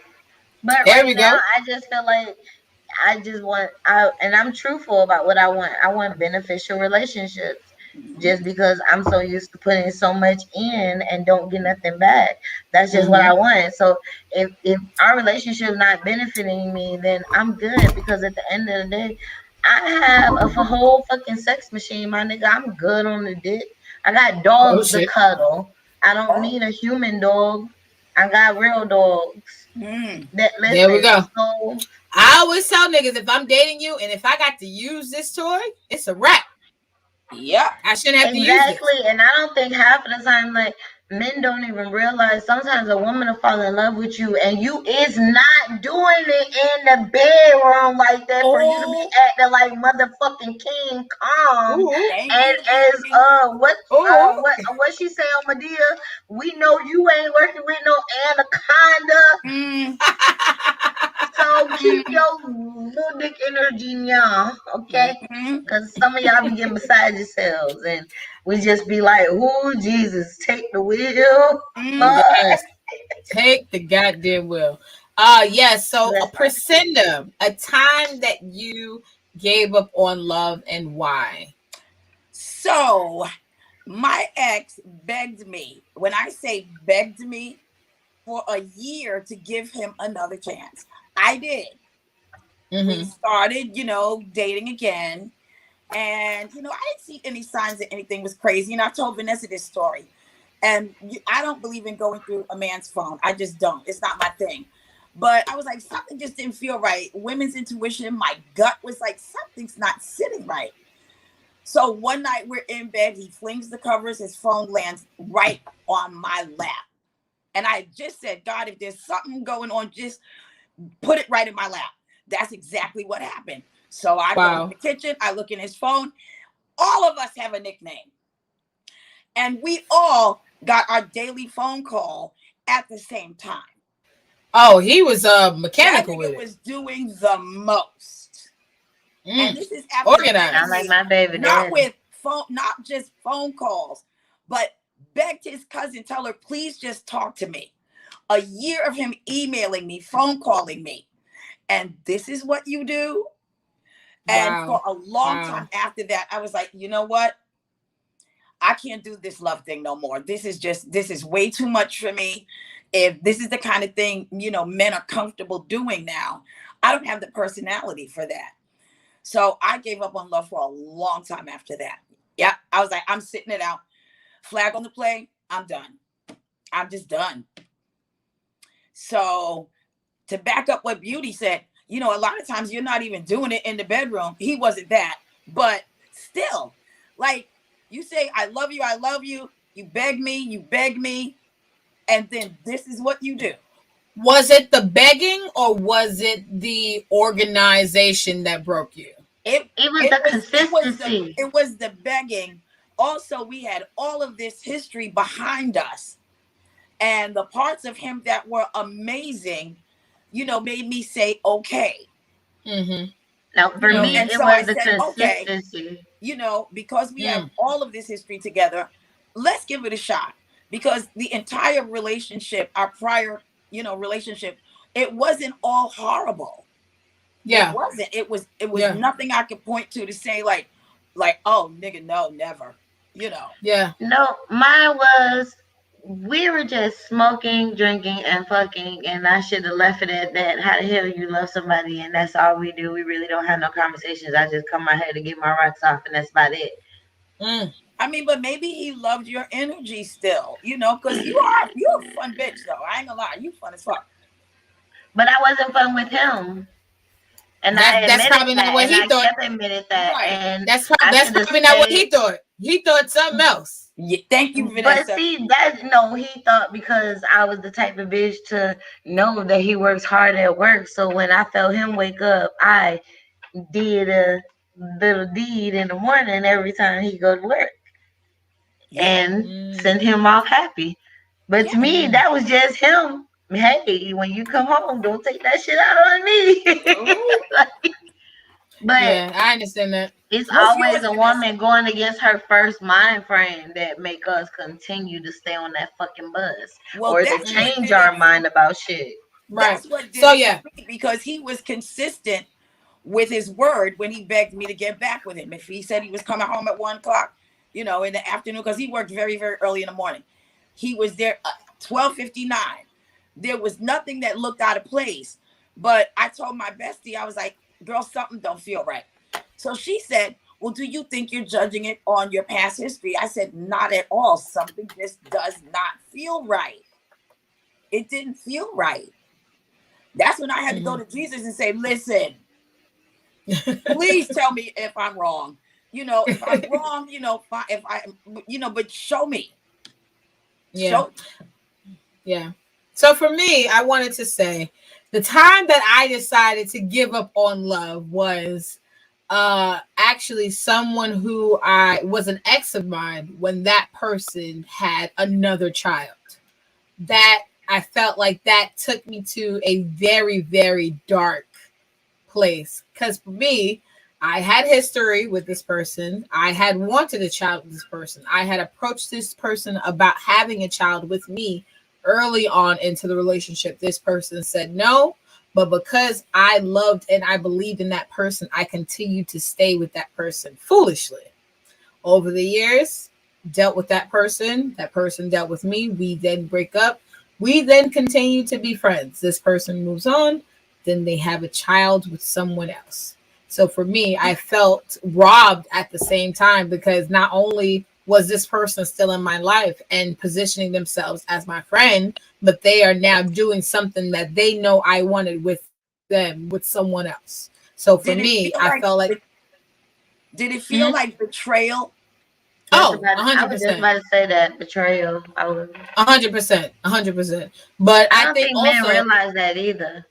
But there right we now, go. I just feel like I just want and I'm truthful about what I want. I want beneficial relationships. Just because I'm so used to putting so much in and don't get nothing back. That's just what I want. So if our relationship not benefiting me, then I'm good because at the end of the day, I have a whole fucking sex machine, my nigga. I'm good on the dick. I got Oh dogs to shit. cuddle. I don't Oh. need a human dog. I got real dogs that There we listen. go. So I always tell niggas if I'm dating you and if I got to use this toy, it's a wrap. Yep. I shouldn't have to use this. exactly, and I don't think half of the time, like men don't even realize. Sometimes a woman will fall in love with you, and you is not doing it in the bedroom like that for you to be Oh, acting like motherfucking King Kong. Ooh, thank And you, as Judy. ooh. what she say on Medea, we know you ain't working with no anaconda. Mm, So keep mm, your little dick energy now, okay? mm, Because some of y'all be getting beside yourselves, and we just be like, "Oh Jesus, take the wheel, mm. Lord." Yes. Take the goddamn will. Yes. So a That's right. Precenda, a time that you gave up on love and why. So my ex begged me, when I say begged me, for a year to give him another chance. I did. We started, dating again. And, I didn't see any signs that anything was crazy. And I told Vanessa this story. And I don't believe in going through a man's phone. I just don't. It's not my thing. But I was like, something just didn't feel right. Women's intuition, my gut was like, something's not sitting right. So one night we're in bed. He flings the covers. His phone lands right on my lap. And I just said, God, if there's something going on, just put it right in my lap. That's exactly what happened. So I go in Wow. the kitchen. I look in his phone. All of us have a nickname. And we all got our daily phone call at the same time. Oh, he was That mechanical with nigga it. was doing the most. And this is after Sound Organized. like begging me, my baby not daddy. with phone, not just phone calls, but begged his cousin, tell her, please just talk to me. A year of him emailing me, phone calling me. And this is what you do. And for Wow. a long Wow. time after that, I was like, you know what? I can't do this love thing no more. This is way too much for me. If this is the kind of thing, men are comfortable doing now, I don't have the personality for that. So I gave up on love for a long time after that. Yeah. I was like, I'm sitting it out. Flag on the play. I'm done. I'm just done. So to back up what Beauty said, a lot of times you're not even doing it in the bedroom. He wasn't that, but still, like you say, I love you, I love you. You beg me, and then this is what you do. Was it the begging or was it the organization that broke you? It It was it the was it was the consistency. it was the begging. Also, we had all of this history behind us, and the parts of him that were amazing, made me say okay. Now, for me, And it so I was the said, okay, consistency. because we have all of this history together, let's give it a shot. Because the entire relationship, our prior, relationship, it wasn't all horrible. It Yeah. wasn't. It was Yeah. nothing I could point to say like, oh nigga, no, never. Yeah. No, mine was we were just smoking, drinking, and fucking, and I should have left it at that. How the hell you love somebody, and that's all we do? We really don't have no conversations. I just come out here to get my rocks off, and that's about it. I mean, but maybe he loved your energy still, because you're a fun bitch though. I ain't gonna lie, you fun as fuck. But I wasn't fun with him. And that's probably not what he thought. I kept admitting that. Right. And that's probably not what he thought. He thought something else. Yeah, thank you, Vanessa. But see, he thought because I was the type of bitch to know that he works hard at work. So when I felt him wake up, I did a little deed in the morning every time he go to work. Yeah. And send him off happy. But to me, that was just him. Hey, when you come home, don't take that shit out on me. But yeah, I understand that. It's always a woman going against her first mind frame that make us continue to stay on that fucking bus, or to change our mind about shit. Right. That's what did it for me, because he was consistent with his word when he begged me to get back with him. If he said he was coming home at 1 o'clock, in the afternoon, because he worked very, very early in the morning, he was there at 12:59. There was nothing that looked out of place. But I told my bestie, I was like, girl, something don't feel right. So she said, well, do you think you're judging it on your past history? I said, not at all. Something just does not feel right. It didn't feel right. That's when I had to go to Jesus and say, listen, please tell me if I'm wrong. If I'm wrong, if I but show me. Yeah. Yeah. So for me, I wanted to say the time that I decided to give up on love was actually someone who I was an ex of mine when that person had another child. That I felt like that took me to a very, very dark place. Because for me, I had history with this person. I had wanted a child with this person. I had approached this person about having a child with me early on into the relationship. This person said no, but because I loved and I believed in that person, I continued to stay with that person foolishly. Over the years, dealt with that person dealt with me. We then break up. We then continue to be friends. This person moves on, then they have a child with someone else. So for me, I felt robbed at the same time, because not only was this person still in my life and positioning themselves as my friend, but they are now doing something that they know I wanted with them, with someone else. So for me, I felt like... Did it feel like betrayal? Oh, 100%. I was just about to say that, betrayal. 100%. But I don't think men realize that either.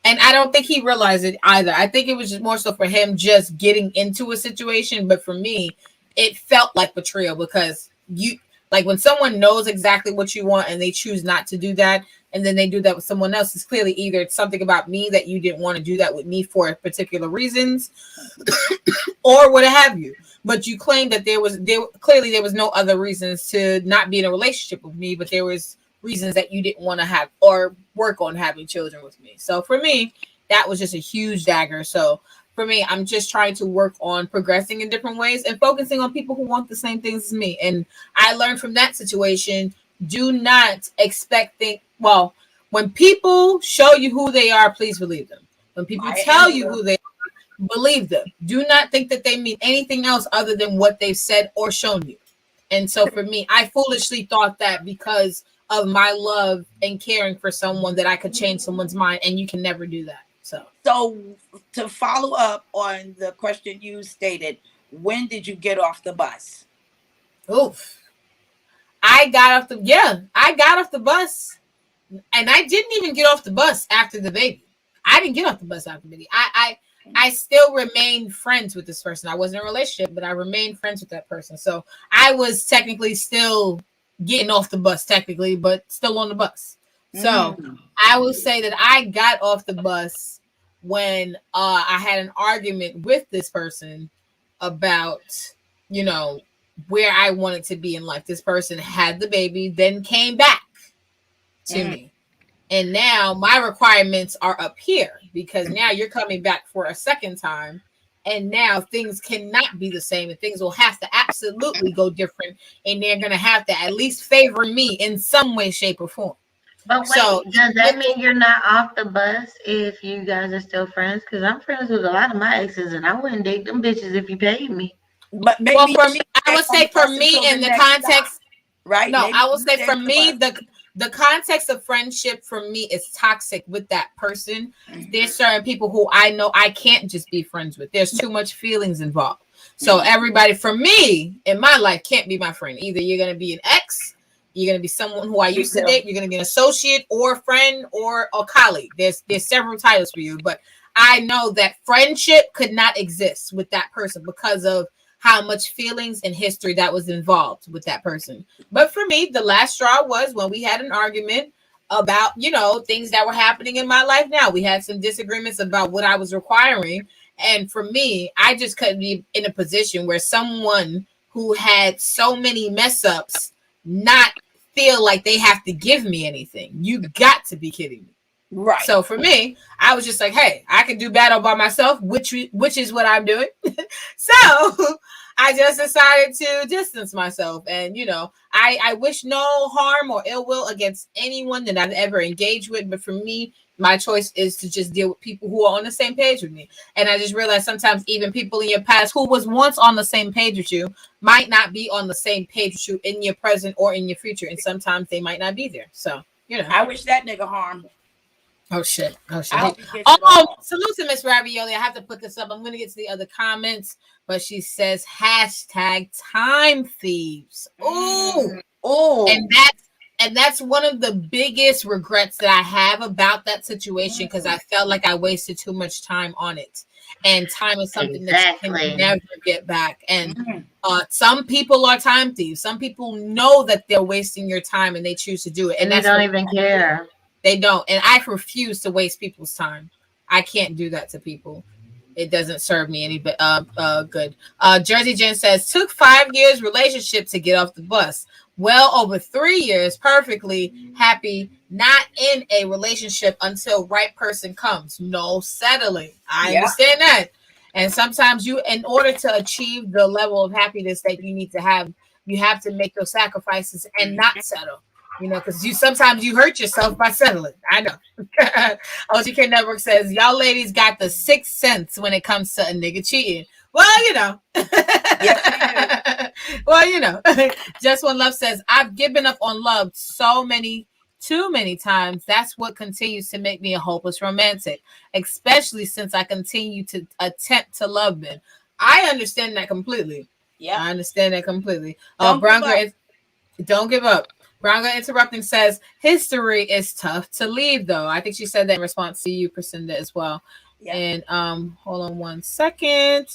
And I don't think he realized it either. I think it was just more so for him just getting into a situation. But for me, it felt like betrayal, because you, like, when someone knows exactly what you want and they choose not to do that, and then they do that with someone else, it's clearly either it's something about me that you didn't want to do that with me for particular reasons, or what have you. But you claim that there was no other reasons to not be in a relationship with me, but there was reasons that you didn't want to have or work on having children with me. So for me, that was just a huge dagger. So for me, I'm just trying to work on progressing in different ways and focusing on people who want the same things as me. And I learned from that situation, do not expect when people show you who they are, please believe them. When people tell you who they are, believe them. Do not think that they mean anything else other than what they've said or shown you. And so for me, I foolishly thought that because of my love and caring for someone that I could change someone's mind, and you can never do that. So to follow up on the question you stated, when did you get off the bus? Oof. I got off the bus, and I didn't even get off the bus after the baby. I didn't get off the bus after the baby. I still remained friends with this person. I wasn't in a relationship, but I remained friends with that person. So I was technically still getting off the bus, technically, but still on the bus. So I will say that I got off the bus when I had an argument with this person about, where I wanted to be in life. This person had the baby, then came back to me. And now my requirements are up here, because now you're coming back for a second time. And now things cannot be the same, and things will have to absolutely go different. And they're going to have to at least favor me in some way, shape, or form. But wait, So does that mean you're not off the bus if you guys are still friends? Because I'm friends with a lot of my exes, and I wouldn't date them bitches if you paid me. But maybe well, for me, I would say for me in the context, stop, right? No, maybe I will say for me, the the context of friendship for me is toxic with that person. Mm-hmm. There's certain people who I know I can't just be friends with. There's too much feelings involved. So everybody for me in my life can't be my friend. Either you're going to be an ex, you're going to be someone who I used to date, you're going to be an associate or a friend or a colleague. There's several titles for you, but I know that friendship could not exist with that person because of how much feelings and history that was involved with that person. But for me, the last straw was when we had an argument about, things that were happening in my life now. We had some disagreements about what I was requiring. And for me, I just couldn't be in a position where someone who had so many mess ups not feel like they have to give me anything. You got to be kidding me. Right. So for me, I was just like, hey, I can do battle by myself, which is what I'm doing. So I just decided to distance myself. And, I wish no harm or ill will against anyone that I've ever engaged with. But for me, my choice is to just deal with people who are on the same page with me. And I just realized sometimes even people in your past who was once on the same page with you might not be on the same page with you in your present or in your future. And sometimes they might not be there. So, I wish that nigga harm. Oh shit. Salute to Miss Ravioli. I have to put this up. I'm going to get to the other comments, but she says #time thieves. Ooh. And that's one of the biggest regrets that I have about that situation, because I felt like I wasted too much time on it. And time is something that you can never get back. And some people are time thieves. Some people know that they're wasting your time and they choose to do it. And they don't even care. They don't. And I refuse to waste people's time. I can't do that to people. It doesn't serve me any good. Jersey Jen says, took 5 years relationship to get off the bus. Well over 3 years, perfectly happy, not in a relationship until right person comes. No settling. I understand that. And sometimes in order to achieve the level of happiness that you need to have, you have to make those sacrifices and not settle. Because sometimes you hurt yourself by settling. I know. OGK Network says, y'all ladies got the 6th sense when it comes to a nigga cheating. Well, Well, Just One Love says, I've given up on love too many times. That's what continues to make me a hopeless romantic, especially since I continue to attempt to love men. I understand that completely. Yeah. I understand that completely. Don't give up. Branga Interrupting says, history is tough to leave, though. I think she said that in response to you, Precenda, as well. Yeah. And hold on one second.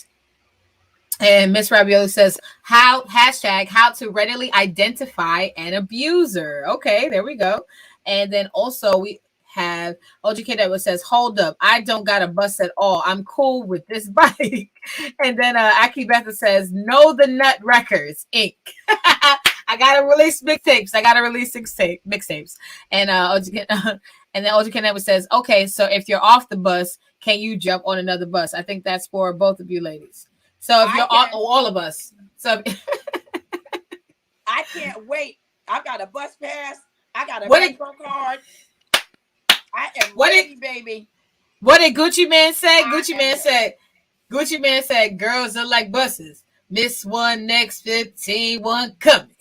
And Miss Ravioli says, how to readily identify an abuser. Okay, there we go. And then also we have OGK that says, hold up, I don't got a bus at all. I'm cool with this bike. And then Aki Betha says, know the Nut Records, Inc. I gotta release mixtapes. I gotta release mixtapes. And and then OGK Network says, okay, so if you're off the bus, can you jump on another bus? I think that's for both of you ladies. So if you're all of us. So I can't wait. I got a bus pass. I got a Metro card. I am ready, baby. What did Gucci Man say? Gucci Man said, girls are like buses. Miss one, next 15, one coming.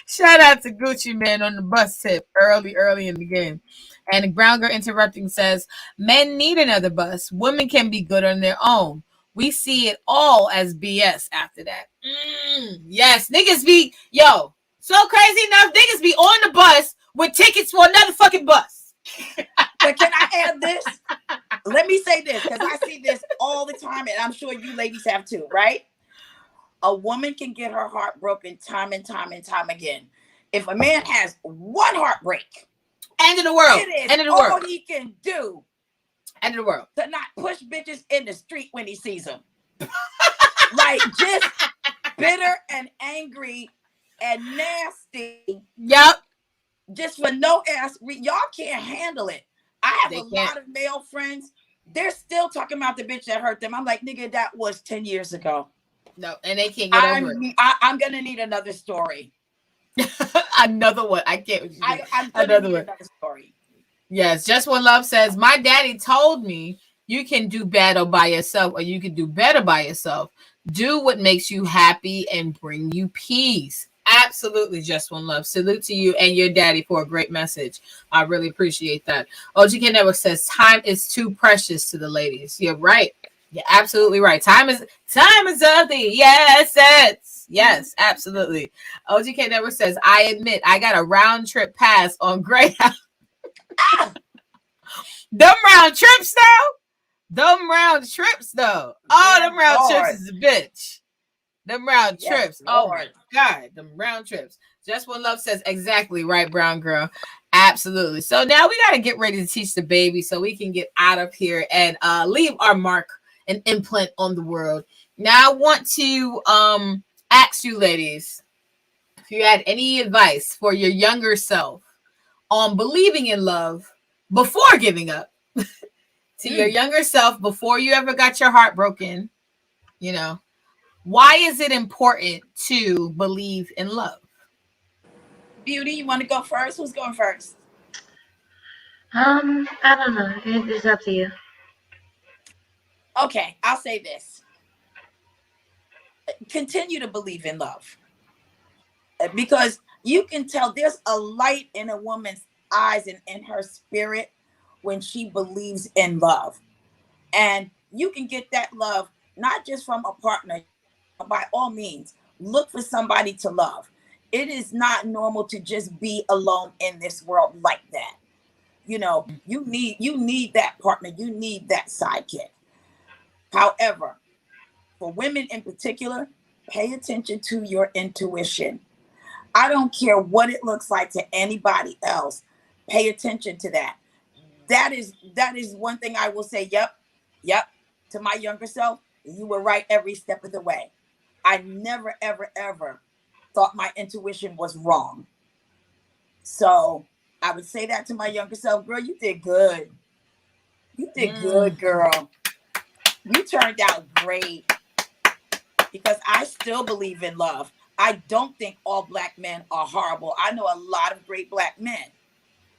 Shout out to Gucci Man on the bus tip early in the game. And Brown Girl Interrupting says, men need another bus. Women can be good on their own. We see it all as BS after that. Yes, niggas be, so crazy enough, niggas be on the bus with tickets for another fucking bus. But can I add this? Let me say this, because I see this all the time, and I'm sure you ladies have too, right? A woman can get her heart broken time and time and time again. If a man has one heartbreak, end of the world. It is all he can do. End of the world. To not push bitches in the street when he sees them. Like, just bitter and angry and nasty. Yep. Just for no ass. Y'all can't handle it. I have a lot of male friends they're still talking about the bitch that hurt them. I'm like, nigga, that was 10 years ago. No, and they can't get over it. I'm gonna need another story. Another one. I can't. I'm gonna need another story. Yes, Just One Love says, my daddy told me you can do better by yourself or you can do better by yourself. Do what makes you happy and bring you peace. Absolutely, Just One Love. Salute to you and your daddy for a great message. I really appreciate that. OGK Network says time is too precious to the ladies. You're right. You're absolutely right. Time is of the essence. Yes, absolutely. OGK Network says, I admit I got a round trip pass on Greyhound. Them round trips though. Oh, them round trips is a bitch. Them round trips. Oh my God, them round trips. Just One Love says, exactly right, brown girl. Absolutely. So now we got to get ready to teach the baby so we can get out of here and leave our mark and imprint on the world. Now I want to ask you ladies if you had any advice for your younger self on believing in love before giving up. To your younger self before you ever got your heart broken, you know, why is it important to believe in love? Beauty, you want to go first? Who's going first? I don't know. It's up to you. Okay, I'll say this. Continue to believe in love. Because you can tell there's a light in a woman's eyes and in her spirit when she believes in love. And you can get that love not just from a partner. By all means, look for somebody to love. It is not normal to just be alone in this world like that. You know, you need that partner. You need that sidekick. However, for women in particular, pay attention to your intuition. I don't care what it looks like to anybody else. Pay attention to that. That is one thing I will say. Yep. To my younger self, you were right every step of the way. I never, ever, ever thought my intuition was wrong. So I would say that to my younger self, girl, you did good. You did good, girl. You turned out great. Because I still believe in love. I don't think all Black men are horrible. I know a lot of great Black men.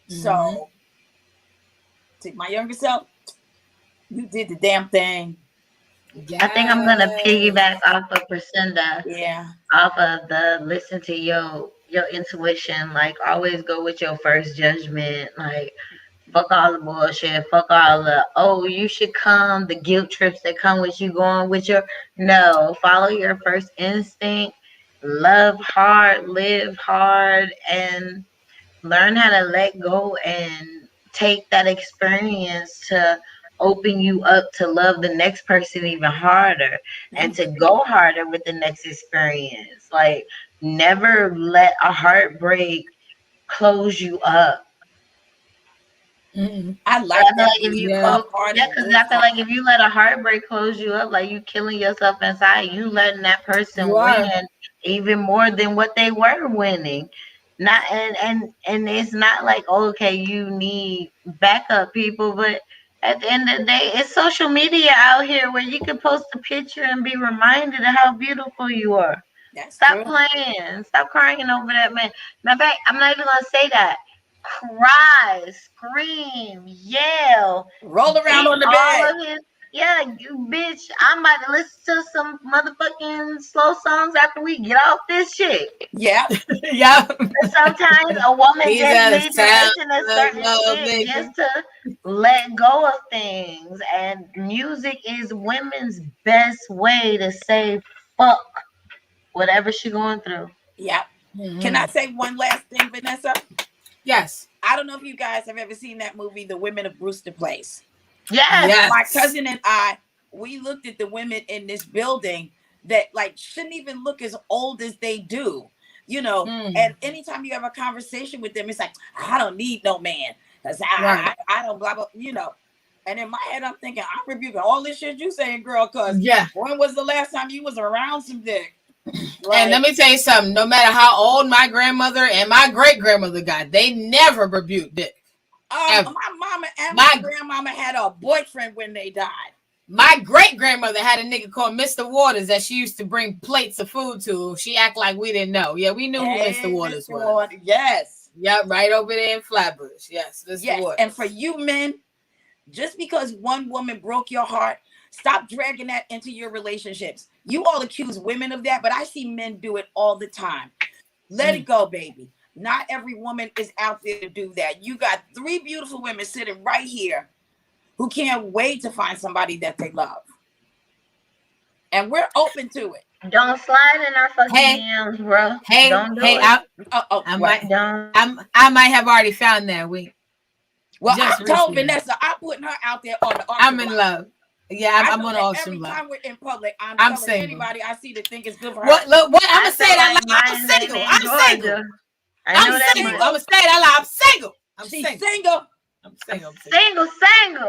So to my younger self, you did the damn thing. I think I'm gonna piggyback off of Precenda. Yeah. Off of the listen to your intuition. Like always go with your first judgment. Like fuck all the bullshit. Fuck all the you should come. The guilt trips that come with you going with your follow your first instinct. Love hard, live hard, and learn how to let go and take that experience to open you up to love the next person even harder and to go harder with the next experience. Like never let a heartbreak close you up. I like that. If you because I feel like if you let a heartbreak close you up, like you killing yourself inside, you letting that person win even more than what they were winning. Not and it's not like okay, you need backup people, but at the end of the day, it's social media out here where you can post a picture and be reminded of how beautiful you are. Stop playing. Stop crying over that man. Matter of fact, I'm not even gonna say that. Cry, scream, yell, roll around on the bed. You bitch. I'm about to listen to some motherfucking slow songs after we get off this shit. Yeah. Sometimes a woman just needs to listen to certain shit just to let go of things. And music is women's best way to say fuck whatever she's going through. Yeah. Can I say one last thing, Vanessa? Yes. I don't know if you guys have ever seen that movie, The Women of Brewster Place. Yes. My cousin and I, we looked at the women in this building that like shouldn't even look as old as they do, you know. And anytime you have a conversation with them, it's like, I don't need no man because I don't blah blah, you know. And in my head, I'm thinking, I'm rebuking all this shit you saying, girl, because when was the last time you was around some dick? Right. And let me tell you something, no matter how old my grandmother and my great grandmother got, they never rebuked dick. My mama and my grandmama had a boyfriend when they died. My great grandmother had a nigga called Mr. Waters that she used to bring plates of food to. She act like we didn't know. Yeah, we knew who Mr. Waters was. Yes. Yep, right over there in Flatbush. Yes, Mr. Waters. And for you men, just because one woman broke your heart, stop dragging that into your relationships. You all accuse women of that, but I see men do it all the time. Let it go, baby. Not every woman is out there to do that. You got 3 beautiful women sitting right here who can't wait to find somebody that they love. And we're open to it. Don't slide in our fucking DMs, bro. Don't do it. I might have already found that week. Well, I told Vanessa, I'm putting her out there on the auction. I'm in love. Yeah, I'm on auction. Every time we're in public, I'm telling single. Anybody I see that think it's good for her. What I'm gonna say that I'm single. I'm single. I'm gonna say that I'm single. She's single. I'm single. Single,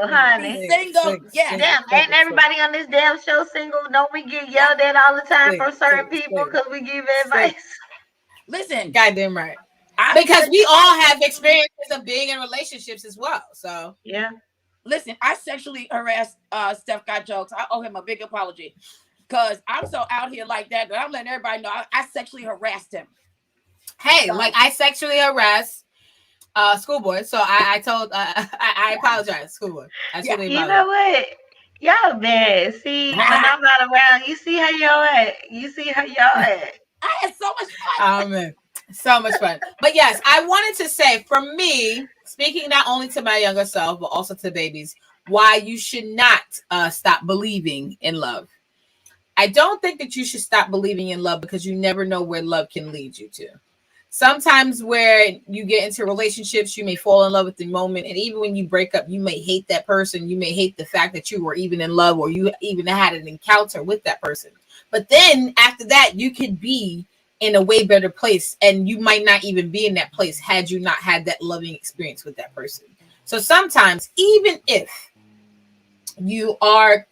honey. Single. Yeah. Damn, ain't everybody on this damn show single? Don't we get yelled at all the time from certain people because we give advice? Listen. Goddamn right. Because we all have experiences of being in relationships as well. So yeah. Listen, I sexually harassed Steph Got Jokes. I owe him a big apology. Because I'm so out here like that I'm letting everybody know I sexually harassed him. Hey, like I sexually harassed Schoolboy. So I told I apologize, Schoolboy. You know what? Y'all bad. See, when I'm not around, you see how y'all at. I had so much fun. Oh man. So much fun. But yes, I wanted to say, for me, speaking not only to my younger self, but also to babies, why you should not stop believing in love. I don't think that you should stop believing in love because you never know where love can lead you to. Sometimes where you get into relationships, you may fall in love at the moment. And even when you break up, you may hate that person. You may hate the fact that you were even in love or you even had an encounter with that person. But then after that, you could be in a way better place. And you might not even be in that place had you not had that loving experience with that person. So sometimes, even if you are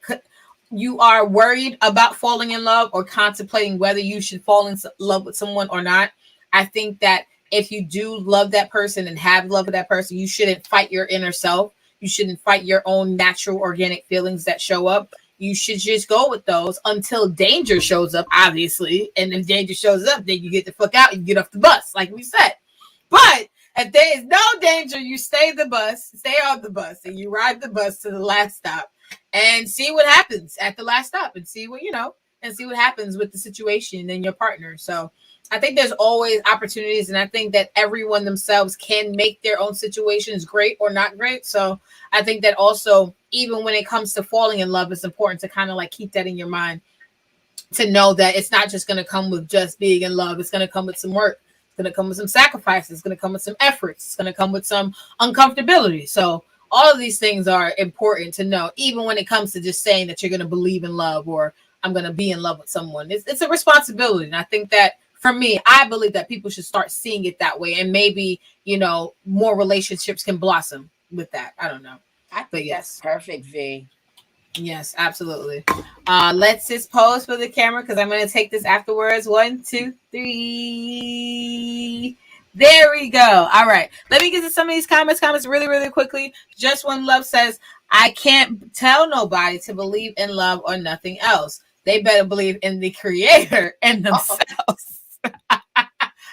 worried about falling in love or contemplating whether you should fall in love with someone or not, I think that if you do love that person and have love for that person, you shouldn't fight your inner self. You shouldn't fight your own natural organic feelings that show up. You should just go with those until danger shows up, obviously. And if danger shows up, then you get the fuck out and get off the bus, like we said. But if there is no danger, you stay on the bus, and you ride the bus to the last stop and see what happens at the last stop and see what happens with the situation and your partner. So I think there's always opportunities, and I think that everyone themselves can make their own situations great or not great. So I think that also, even when it comes to falling in love, it's important to kind of like keep that in your mind, to know that it's not just going to come with just being in love. It's going to come with some work. It's going to come with some sacrifices. It's going to come with some efforts. It's going to come with some uncomfortability. So all of these things are important to know, even when it comes to just saying that you're going to believe in love or I'm going to be in love with someone. It's a responsibility. And I think that for me, I believe that people should start seeing it that way. And maybe, more relationships can blossom with that. I don't know. I think that's perfect, V. Yes, absolutely. Let's just pose for the camera because I'm going to take this afterwards. 1, 2, 3. There we go. All right. Let me get to some of these comments really, really quickly. Just One Love says, I can't tell nobody to believe in love or nothing else. They better believe in the creator and themselves.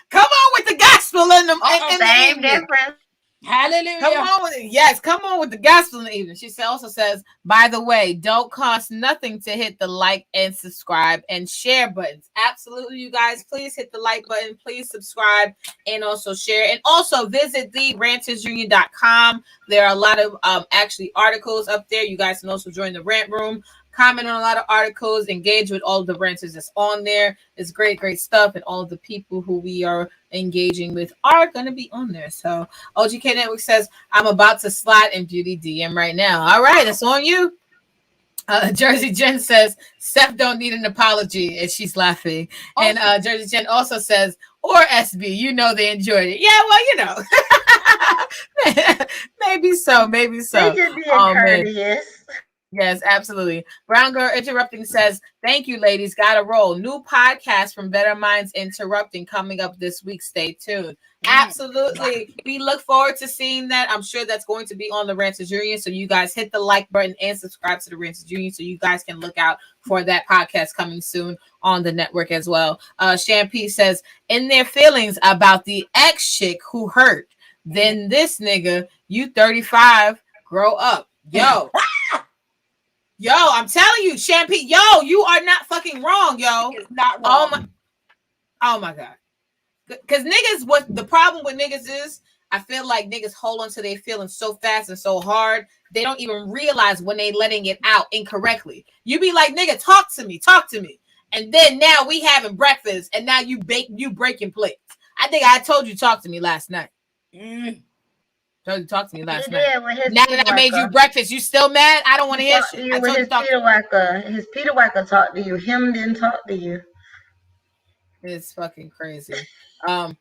Come on with the gospel in them. Same difference. Hallelujah. Come on with it. Yes, come on with the gospel in the evening. She also says, by the way, don't cost nothing to hit the like and subscribe and share buttons. Absolutely, you guys. Please hit the like button. Please subscribe and also share. And also visit therantersunion.com. There are a lot of actually articles up there. You guys can also join the rant room. Comment on a lot of articles, engage with all of the ranters that's on there. It's great, great stuff. And all of the people who we are engaging with are going to be on there. So OGK Network says, I'm about to slide in Beauty DM right now. All right, it's on you. Jersey Jen says, Steph don't need an apology. And she's laughing. Oh. And Jersey Jen also says, or SB, they enjoyed it. Yeah, well, maybe so. They just being courteous. Yes, absolutely. Brown Girl Interrupting says, thank you, ladies. Gotta roll. New podcast from Better Minds Interrupting coming up this week. Stay tuned. Absolutely. We look forward to seeing that. I'm sure that's going to be on the Ranters Union. So you guys hit the like button and subscribe to the Ranters Union so you guys can look out for that podcast coming soon on the network as well. Shampoo says, in their feelings about the ex chick who hurt, then this nigga, you 35, grow up. Yo. Yo, I'm telling you, Champagne. Yo, you are not fucking wrong, yo. It's not wrong. Oh my god. Because niggas, what the problem with niggas is, I feel like niggas hold on to their feelings so fast and so hard, they don't even realize when they letting it out incorrectly. You be like, nigga, talk to me. And then now we having breakfast, and now you breaking plates. I think I told you talk to me last night. Told you talk to me last night. Now that I made you breakfast, you still mad? I don't want to hear shit. I told you talk to his Peter Wacker talked to you. Him didn't talk to you. It's fucking crazy. And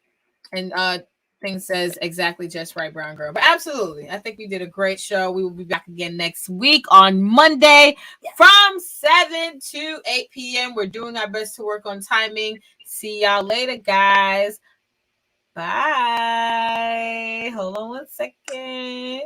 thing says exactly just right, Brown Girl. But absolutely, I think we did a great show. We will be back again next week on Monday from 7 to 8 p.m. We're doing our best to work on timing. See y'all later, guys. Bye. Hold on one second.